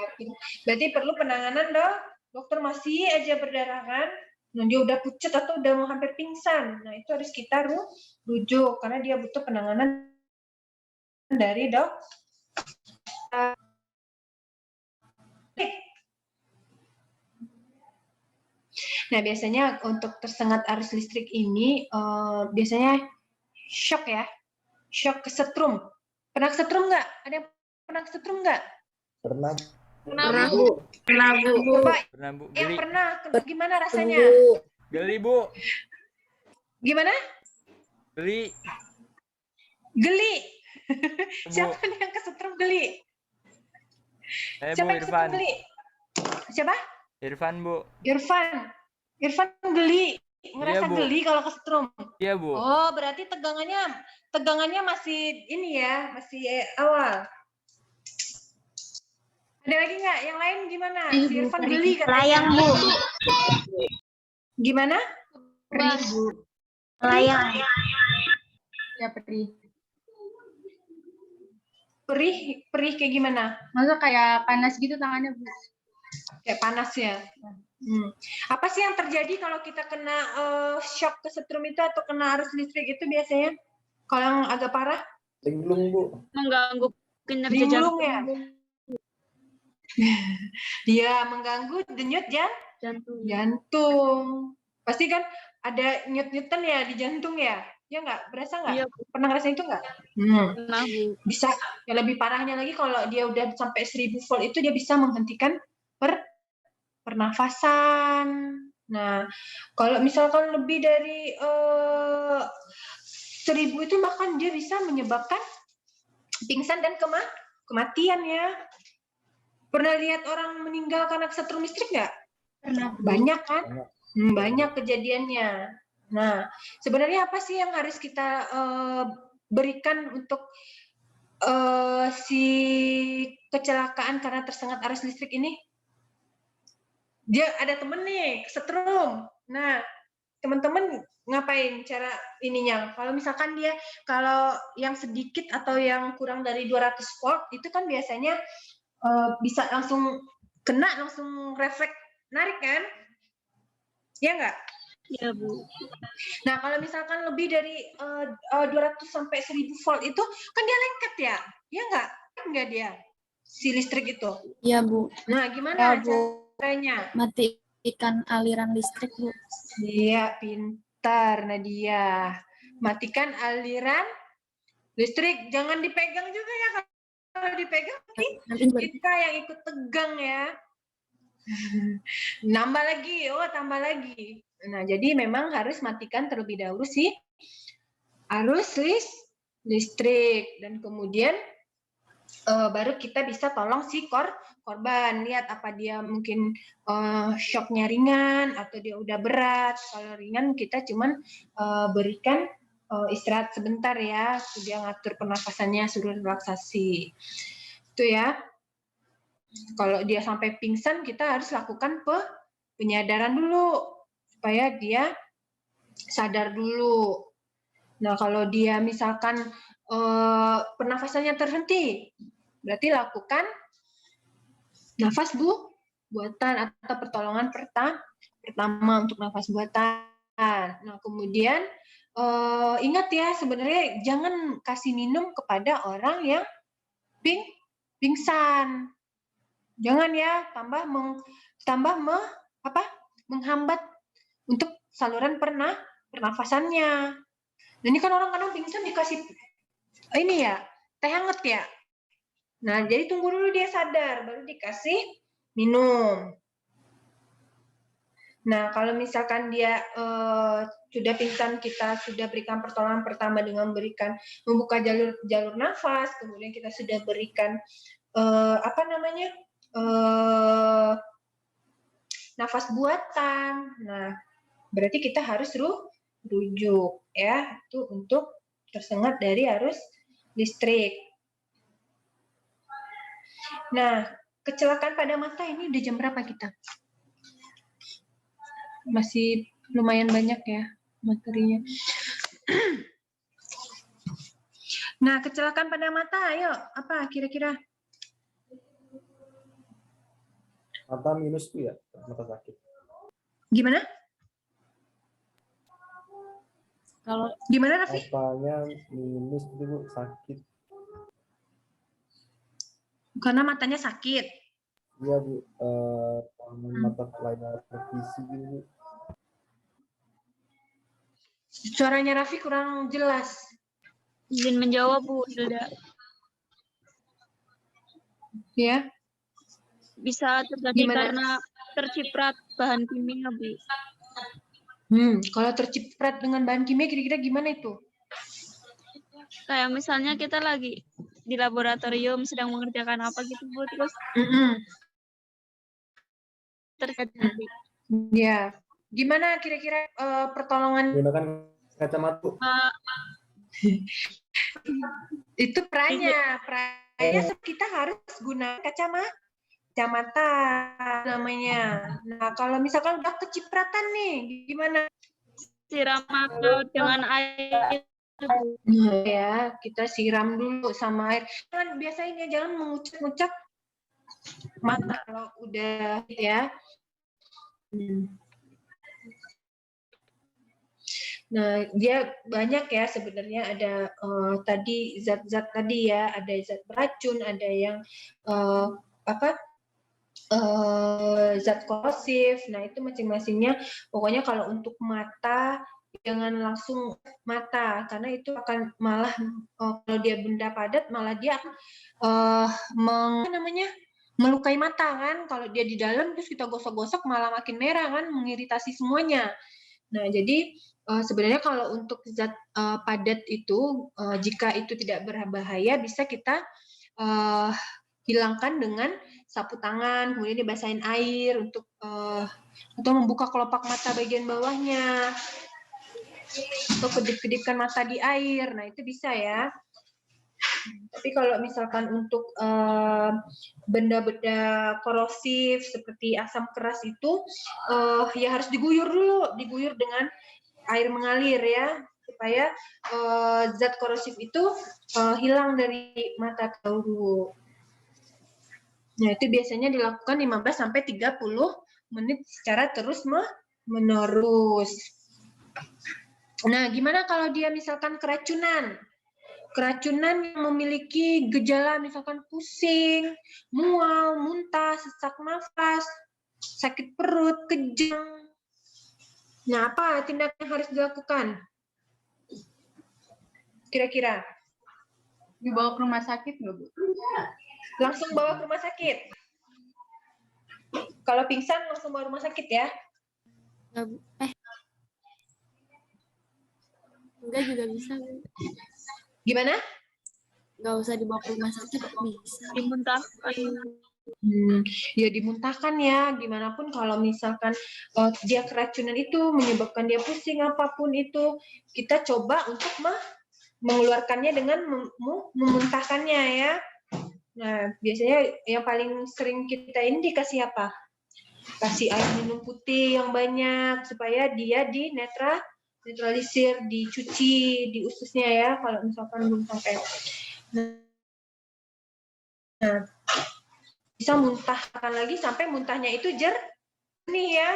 berarti perlu penanganan dong. Dokter masih aja berdarah kan. Nah, dia udah pucat atau udah mau hampir pingsan. Nah, itu harus kita rujuk karena dia butuh penanganan dari dokter. Nah, biasanya untuk tersengat arus listrik ini biasanya shock ya. Shock kesetrum. Pernah kesetrum nggak? Ada yang pernah kesetrum nggak? Pernah. Pernah, Bu. Pernah, Bu. Coba Pernah, Bu. yang Geli. pernah, gimana rasanya? Geli, Bu. Gimana? Geli. Geli. Siapa nih yang kesetrum geli? Siapa Bu, yang Irfan. kesetrum geli? Siapa? Irfan, Bu. Irfan geli. Ngerasa Iya, Bu. geli kalau kesetrum. Iya, Bu. Oh, berarti tegangannya masih ini ya, masih awal. Ada lagi nggak? Yang lain gimana? Si Irfan geli katanya. Layang, Bu. Gimana? Perih, Bu. Layang. Ya, perih. Perih kayak gimana? Masa kayak panas gitu tangannya, Bu? Kayak panas ya. Apa sih yang terjadi kalau kita kena shock kesetrum itu atau kena arus listrik itu biasanya? Kalau yang agak parah? Linglung, Bu. Mengganggu kinerja Linglung jantung. ya? Dia mengganggu denyut Jantung. Pasti kan ada nyut-nyutan ya di jantung ya? Ya nggak? Berasa nggak? Iya. Pernah ngerasain itu nggak? Pernah, Bu. Bisa. Yang lebih parahnya lagi kalau dia udah sampai 1000 volt itu dia bisa menghentikan pernafasan. Nah, kalau misalkan lebih dari 1000 itu bahkan dia bisa menyebabkan pingsan dan kematian ya. Pernah lihat orang meninggal karena kesetrum listrik nggak? Pernah. Banyak kan? Banyak kejadiannya. Nah, sebenarnya apa sih yang harus kita berikan untuk si kecelakaan karena tersengat arus listrik ini? Dia ada temen nih, kesetrum. Nah, teman-teman ngapain cara ininya? Kalau misalkan dia, kalau yang sedikit atau yang kurang dari 200 volt, itu kan biasanya bisa langsung kena, langsung refleks narik kan? Ya nggak? Iya, Bu. Nah, kalau misalkan lebih dari 200 sampai 1000 volt itu, kan dia lengket ya? Ya nggak? Nggak dia? Si listrik itu? Iya, Bu. Nah, gimana Ya, Bu. caranya? Matikan aliran listrik, Bu. Iya, pintar Nadia. Matikan aliran listrik. Jangan dipegang juga ya. Kalau dipegang, kita yang ikut tegang ya. Nambah lagi, tambah lagi. Nah, jadi memang harus matikan terlebih dahulu sih arus listrik. Dan kemudian baru kita bisa tolong si korban. Lihat apa dia mungkin shocknya ringan atau dia udah berat. Kalau ringan kita cuman berikan istirahat sebentar ya. Dia ngatur pernafasannya, suruh relaksasi. Itu ya. Kalau dia sampai pingsan, kita harus lakukan penyadaran dulu supaya dia sadar dulu. Nah, kalau dia misalkan pernafasannya terhenti, berarti lakukan nafas buatan atau pertolongan pertama untuk nafas buatan. Nah, kemudian ingat ya, sebenarnya jangan kasih minum kepada orang yang pingsan. Jangan ya, menghambat untuk saluran pernafasannya. Dan ini kan orang kadang pingsan dikasih ini ya, teh hangat ya. Nah, jadi tunggu dulu dia sadar, baru dikasih minum. Nah, kalau misalkan dia sudah pingsan, kita sudah berikan pertolongan pertama dengan membuka jalur nafas, kemudian kita sudah berikan nafas buatan. Nah, berarti kita harus rujuk ya, itu untuk tersengat dari arus listrik. Nah, kecelakaan pada mata ini udah jam berapa kita? Masih lumayan banyak ya materinya. Nah, kecelakaan pada mata, ayo apa kira-kira? Mata minus tuh ya, mata sakit. Gimana? Kalau gimana, Raffi? Matanya minus itu Bu, sakit. Karena matanya sakit. Iya Bu, mata kelainan visi Bu. Suaranya Raffi kurang jelas. Izin menjawab, Bu Hilda. Ya. Bisa terjadi karena terciprat bahan kimia, Bu. Kalau terciprat dengan bahan kimia kira-kira gimana itu? Kayak misalnya kita lagi di laboratorium sedang mengerjakan apa gitu, Bu, terus terjadi. Ya. Gimana kira-kira pertolongan? Gunakan kacamata. Itu pranya kita harus gunakan kacamata namanya. Nah, kalau misalkan udah kecipratan nih, gimana? Siram mata dengan air. Nah, ya, kita siram dulu sama air. Biasanya jangan mengucap-ngucap mata kalau udah ya. Nah, dia banyak ya sebenarnya, ada tadi zat-zat tadi ya, ada zat beracun, ada yang zat korosif. Nah, itu masing-masingnya. Pokoknya kalau untuk mata, jangan langsung mata, karena itu akan malah kalau dia benda padat, malah dia melukai mata kan. Kalau dia di dalam terus kita gosok-gosok malah makin merah kan, mengiritasi semuanya. Nah, jadi sebenarnya kalau untuk zat padat itu, jika itu tidak berbahaya, bisa kita hilangkan dengan sapu tangan, kemudian dibasahin air untuk atau membuka kelopak mata bagian bawahnya, atau kedip-kedipkan mata di air. Nah, itu bisa ya. Tapi kalau misalkan untuk benda-benda korosif seperti asam keras itu, ya harus diguyur dulu, diguyur dengan air mengalir ya, supaya zat korosif itu hilang dari mata dulu. Nah, itu biasanya dilakukan 15 sampai 30 menit secara terus-menerus. Nah, gimana kalau dia misalkan keracunan? Keracunan yang memiliki gejala misalkan pusing, mual, muntah, sesak nafas, sakit perut, kejang. Nah, apa tindakan yang harus dilakukan? Kira-kira? Dibawa ke rumah sakit nggak, Bu? Langsung bawa ke rumah sakit. Kalau pingsan langsung bawa ke rumah sakit ya? Enggak juga bisa. Gimana? Nggak usah dibawa ke rumah sakit, bisa. Dimuntahkan. Ya dimuntahkan ya, gimana pun kalau misalkan dia keracunan itu menyebabkan dia pusing apapun itu, kita coba untuk mengeluarkannya dengan memuntahkannya ya. Nah, biasanya yang paling sering kita ini dikasih apa? Kasih air minum putih yang banyak supaya dia netralisir, dicuci di ususnya ya kalau misalkan belum sampai. Nah, bisa muntahkan lagi sampai muntahnya itu jernih ya.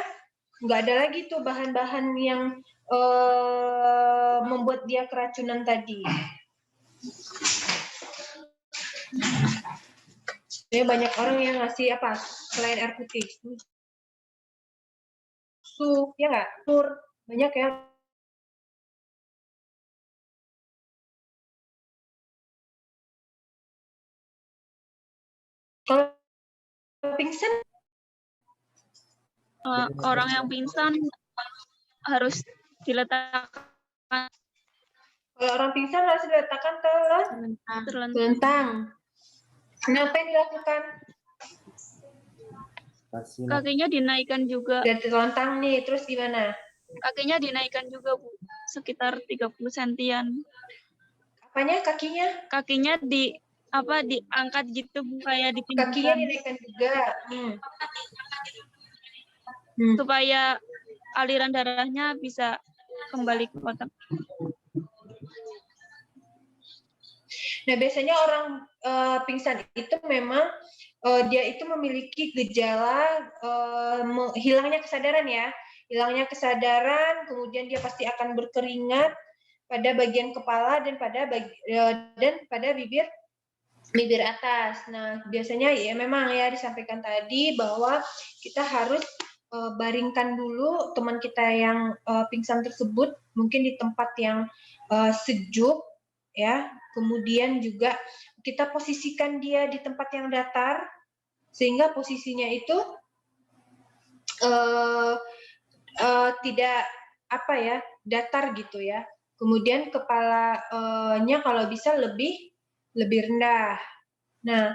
Nggak ada lagi tuh bahan-bahan yang membuat dia keracunan tadi. Ya, banyak orang yang ngasih apa selain air putih, sup ya nggak, tur banyak ya. Kalau pingsan, orang yang pingsan harus diletakkan. Kalau orang pingsan harus diletakkan terlentang. Kenapa yang dilakukan? Kakinya dinaikkan juga. Udah terlentang nih, terus gimana? Kakinya dinaikkan juga, Bu. Sekitar 30 sentian. Apanya kakinya? Kakinya diangkat gitu, Bu, kayak dipinggirkan. Kakinya dinaikkan juga. Supaya aliran darahnya bisa kembali ke otak. Nah, biasanya orang pingsan itu memang dia itu memiliki gejala hilangnya kesadaran ya. Hilangnya kesadaran, kemudian dia pasti akan berkeringat pada bagian kepala dan pada bibir atas. Nah, biasanya ya memang ya disampaikan tadi bahwa kita harus baringkan dulu teman kita yang pingsan tersebut mungkin di tempat yang sejuk ya. Kemudian juga kita posisikan dia di tempat yang datar sehingga posisinya itu tidak datar gitu ya. Kemudian kepalanya kalau bisa lebih rendah. Nah,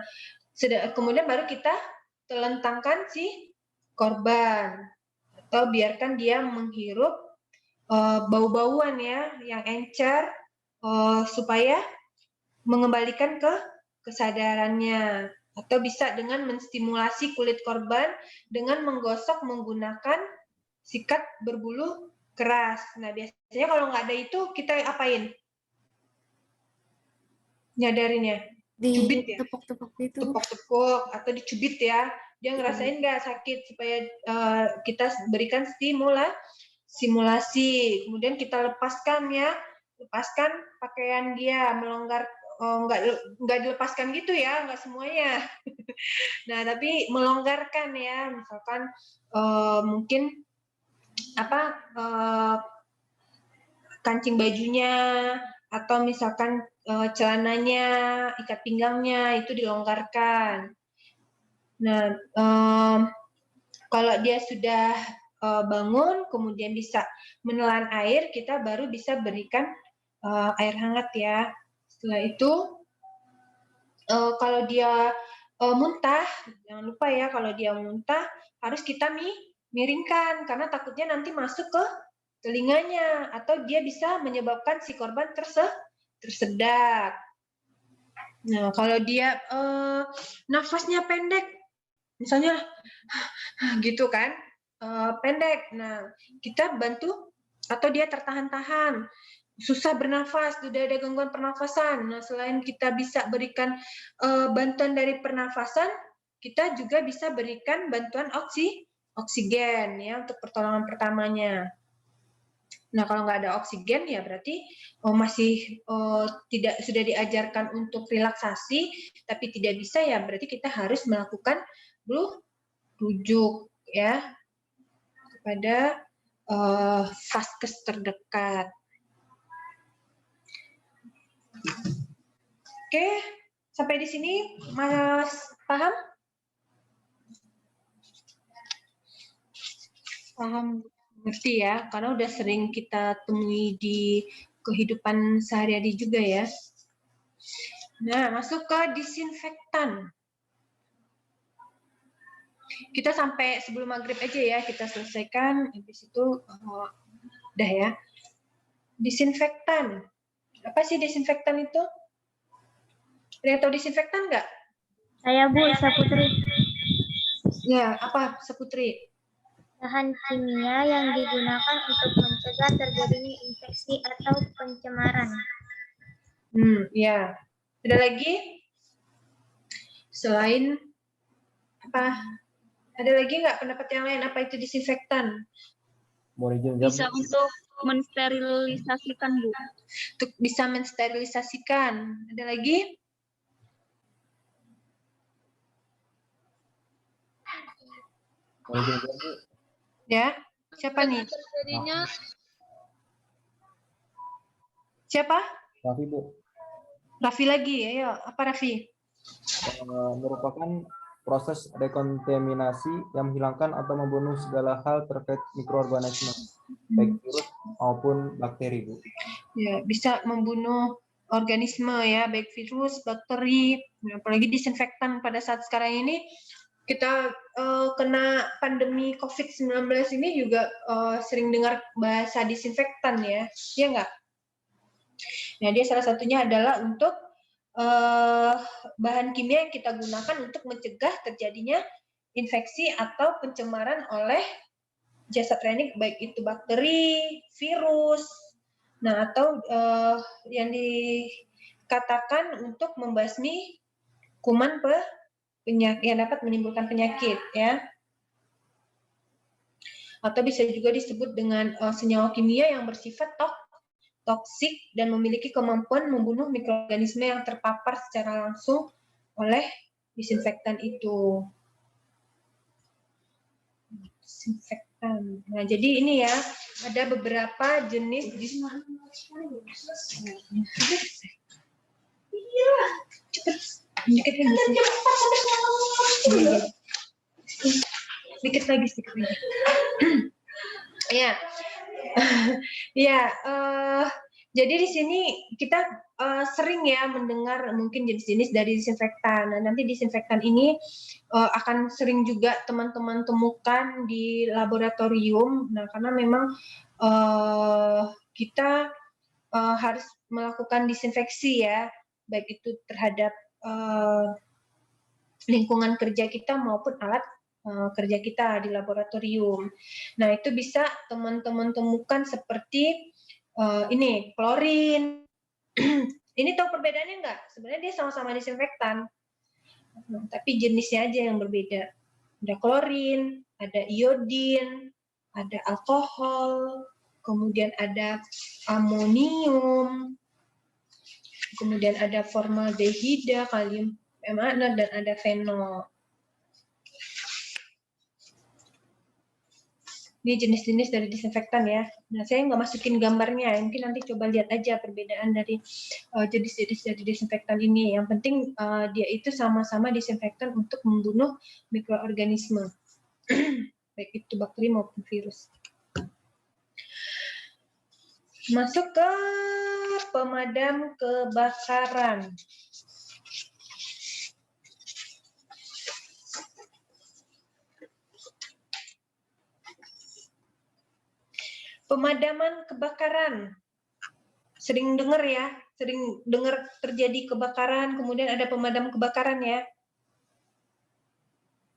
kemudian baru kita telentangkan si korban atau biarkan dia menghirup bau-bauan ya yang encer supaya mengembalikan ke kesadarannya, atau bisa dengan menstimulasi kulit korban dengan menggosok menggunakan sikat berbulu keras. Nah, biasanya kalau nggak ada itu kita apain? Nyadarinnya? Cubit ya? Tepuk-tepuk itu. Tepuk-tepuk atau dicubit ya. Dia ngerasain nggak sakit supaya kita berikan simulasi. Kemudian kita lepaskan pakaian dia, nggak dilepaskan gitu ya, nggak semuanya. Nah, tapi melonggarkan ya, misalkan mungkin kancing bajunya atau misalkan celananya, ikat pinggangnya itu dilonggarkan. Nah, kalau dia sudah bangun, kemudian bisa menelan air, kita baru bisa berikan air hangat ya. Setelah itu, kalau dia muntah, jangan lupa ya, kalau dia muntah harus kita miringkan karena takutnya nanti masuk ke telinganya atau dia bisa menyebabkan si korban tersedak. Nah, kalau dia nafasnya pendek, misalnya gitu kan, pendek. Nah, kita bantu atau dia tertahan-tahan, susah bernafas, sudah ada gangguan pernafasan. Nah, selain kita bisa berikan bantuan dari pernafasan, kita juga bisa berikan bantuan oksigen ya untuk pertolongan pertamanya. Nah, kalau nggak ada oksigen ya berarti masih tidak sudah diajarkan untuk relaksasi, tapi tidak bisa ya berarti kita harus melakukan rujuk ya kepada vaskes terdekat. Oke, sampai di sini Mas paham? Paham, ngerti ya, karena udah sering kita temui di kehidupan sehari-hari juga ya. Nah, masuk ke disinfektan. Kita sampai sebelum maghrib aja ya, kita selesaikan, habis itu udah ya. Disinfektan. Apa sih disinfektan itu? Ada yang tahu disinfektan nggak? Saya Bu, Saputri. Ya, apa Saputri? Bahan kimia yang digunakan untuk mencegah terjadinya infeksi atau pencemaran. Ya. Ada lagi? Selain apa? Ada lagi nggak pendapat yang lain? Apa itu disinfektan? Bisa untuk mensterilisasikan, Bu. Untuk bisa mensterilisasikan. Ada lagi? Ya, siapa nih? Siapa? Raffi, Bu. Raffi lagi, ayo. Apa Raffi? Merupakan proses dekontaminasi yang menghilangkan atau membunuh segala hal terkait mikroorganisme, baik virus maupun bakteri, Bu. Ya, bisa membunuh organisme ya, baik virus, bakteri, apalagi disinfektan pada saat sekarang ini kita kena pandemi COVID-19 ini juga sering dengar bahasa disinfektan ya, iya nggak? Nah, dia salah satunya adalah untuk bahan kimia yang kita gunakan untuk mencegah terjadinya infeksi atau pencemaran oleh jasad renik, baik itu bakteri, virus, nah atau yang dikatakan untuk membasmi kuman penyakit yang dapat menimbulkan penyakit ya. Atau bisa juga disebut dengan senyawa kimia yang bersifat toksik dan memiliki kemampuan membunuh mikroorganisme yang terpapar secara langsung oleh disinfektan itu. Disinfektan. Nah, jadi ini ya, ada beberapa jenis sedikit lagi. Ya. Ya, jadi di sini kita sering ya mendengar mungkin jenis-jenis dari disinfektan. Nah, nanti disinfektan ini akan sering juga teman-teman temukan di laboratorium. Nah, karena memang kita harus melakukan disinfeksi ya, baik itu terhadap lingkungan kerja kita maupun alat kerja kita di laboratorium. Nah, itu bisa teman-teman temukan seperti ini, klorin. Ini tahu perbedaannya nggak? Sebenarnya dia sama-sama disinfektan, tapi jenisnya aja yang berbeda. Ada klorin, ada iodin, ada alkohol, kemudian ada amonium. kemudian ada formaldehida, kalium permanganat, dan ada fenol. Ini jenis-jenis dari disinfektan ya. Nah, saya nggak masukin gambarnya, mungkin nanti coba lihat aja perbedaan dari jenis-jenis dari disinfektan ini. Yang penting dia itu sama-sama disinfektan untuk membunuh mikroorganisme, baik itu bakteri maupun virus. Masuk ke pemadam kebakaran. Pemadaman kebakaran. Sering dengar ya, sering dengar terjadi kebakaran, kemudian ada pemadam kebakaran ya.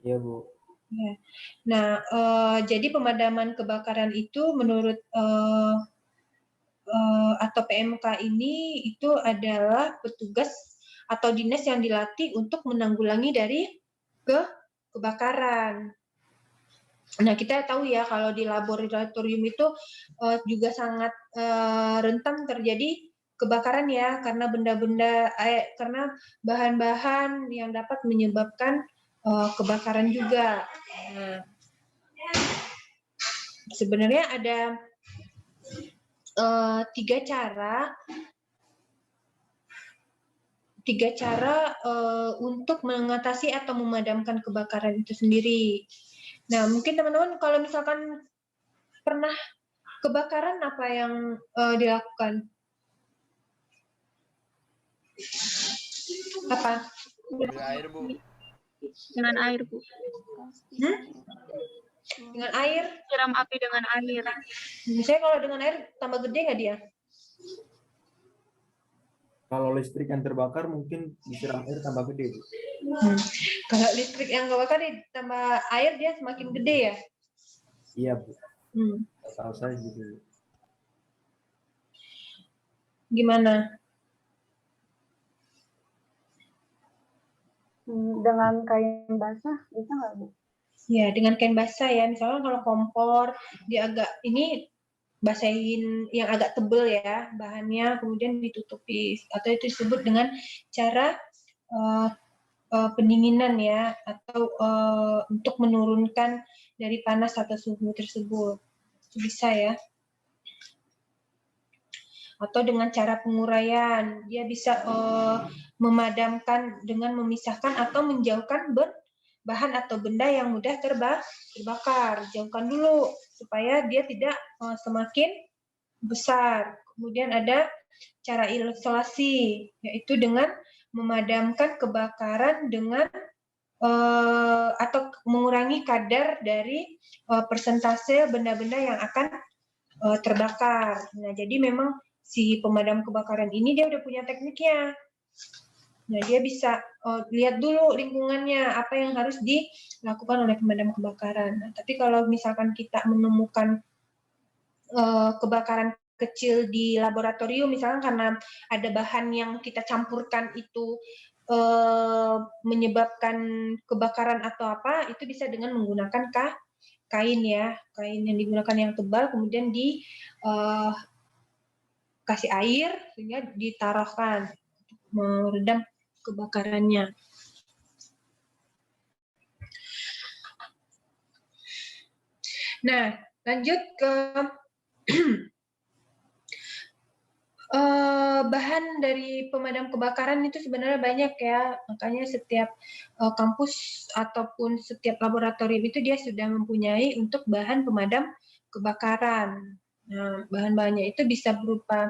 Iya, Bu. Ya. Nah, jadi pemadaman kebakaran itu menurut atau PMK ini itu adalah petugas atau dinas yang dilatih untuk menanggulangi dari kebakaran. Nah, kita tahu ya kalau di laboratorium itu juga sangat rentan terjadi kebakaran ya, karena benda-benda, karena bahan-bahan yang dapat menyebabkan kebakaran juga. Nah, sebenarnya ada 3 cara untuk mengatasi atau memadamkan kebakaran itu sendiri. Nah, mungkin teman-teman kalau misalkan pernah kebakaran, apa yang dilakukan? Apa? Ambil air, Bu. Dengan air, Bu. Dengan air? Siram api dengan air. Misalnya kalau dengan air tambah gede nggak dia? Kalau listrik yang terbakar mungkin disiram air tambah gede, Bu. Kalau listrik yang nggak bakar ditambah air dia semakin gede ya? Iya, Bu. Tahu saya gitu. Gimana? Dengan kain basah bisa nggak, Bu? Ya, dengan kain basah ya. Misalnya kalau kompor dia agak ini basahin yang agak tebel ya bahannya, kemudian ditutupi, atau itu disebut dengan cara pendinginan ya, atau untuk menurunkan dari panas atau suhu tersebut. Itu bisa ya. Atau dengan cara penguraian, dia bisa memadamkan dengan memisahkan atau menjauhkan bahan atau benda yang mudah terbakar. Jauhkan dulu supaya dia tidak semakin besar. Kemudian ada cara isolasi, yaitu dengan memadamkan kebakaran dengan atau mengurangi kadar dari persentase benda-benda yang akan terbakar. Nah, jadi memang si pemadam kebakaran ini dia udah punya tekniknya. Nah, dia bisa lihat dulu lingkungannya, apa yang harus dilakukan oleh pemadam kebakaran. Nah, tapi kalau misalkan kita menemukan kebakaran kecil di laboratorium, misalkan karena ada bahan yang kita campurkan itu menyebabkan kebakaran atau apa, itu bisa dengan menggunakan kain ya, kain yang digunakan yang tebal, kemudian kasih air sehingga ditaruhkan meredam kebakarannya. Nah, lanjut ke bahan dari pemadam kebakaran itu sebenarnya banyak ya, makanya setiap kampus ataupun setiap laboratorium itu dia sudah mempunyai untuk bahan pemadam kebakaran. Nah, bahan-bahannya itu bisa berupa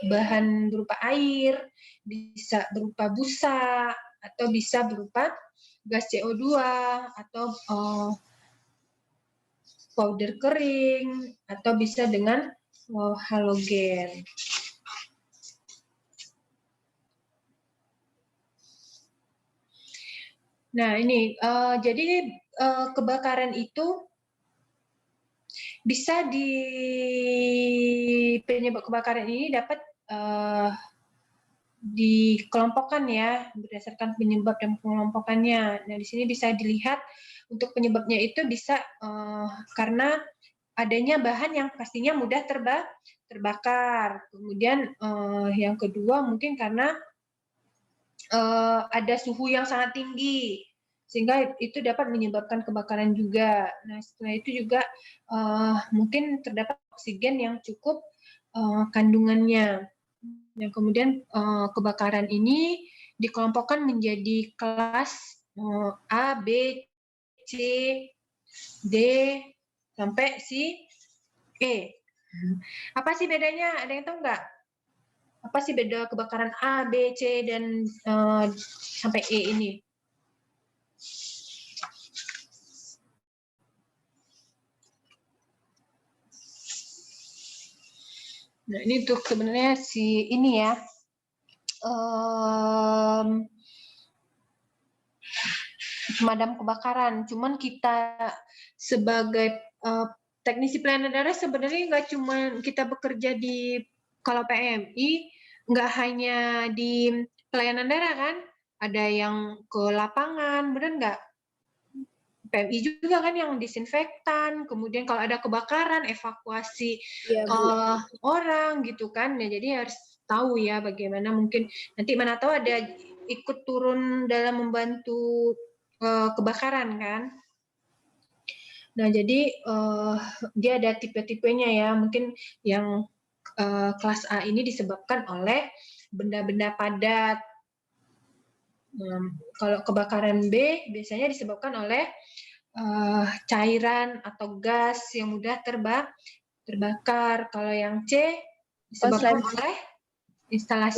bahan berupa air, bisa berupa busa, atau bisa berupa gas CO2, atau powder kering, atau bisa dengan halogen. Nah, ini jadi kebakaran itu bisa penyebab kebakaran ini dapat dikelompokkan ya berdasarkan penyebab dan pengelompokannya. Nah, di sini bisa dilihat untuk penyebabnya itu bisa karena adanya bahan yang pastinya mudah terbakar. Kemudian yang kedua mungkin karena ada suhu yang sangat tinggi, sehingga itu dapat menyebabkan kebakaran juga. Nah, setelah itu juga mungkin terdapat oksigen yang cukup kandungannya. Dan kemudian kebakaran ini dikelompokkan menjadi kelas A, B, C, D, sampai si E. Apa sih bedanya? Ada yang tahu nggak? Apa sih beda kebakaran A, B, C, dan sampai E ini? Nah, ini untuk sebenarnya si ini ya. Pemadam kebakaran. Cuman kita sebagai teknisi pelayanan daerah sebenarnya nggak cuma kita bekerja di kalau PMI, nggak hanya di pelayanan daerah kan, ada yang ke lapangan, benar nggak? PMI juga kan yang disinfektan, kemudian kalau ada kebakaran, evakuasi orang gitu kan, ya jadi harus tahu ya bagaimana mungkin nanti mana tahu ada ikut turun dalam membantu kebakaran kan. Nah jadi dia ada tipe-tipenya ya, mungkin yang kelas A ini disebabkan oleh benda-benda padat. Kalau kebakaran B biasanya disebabkan oleh cairan atau gas yang mudah terbakar. Kalau yang C disebabkan oleh instalasi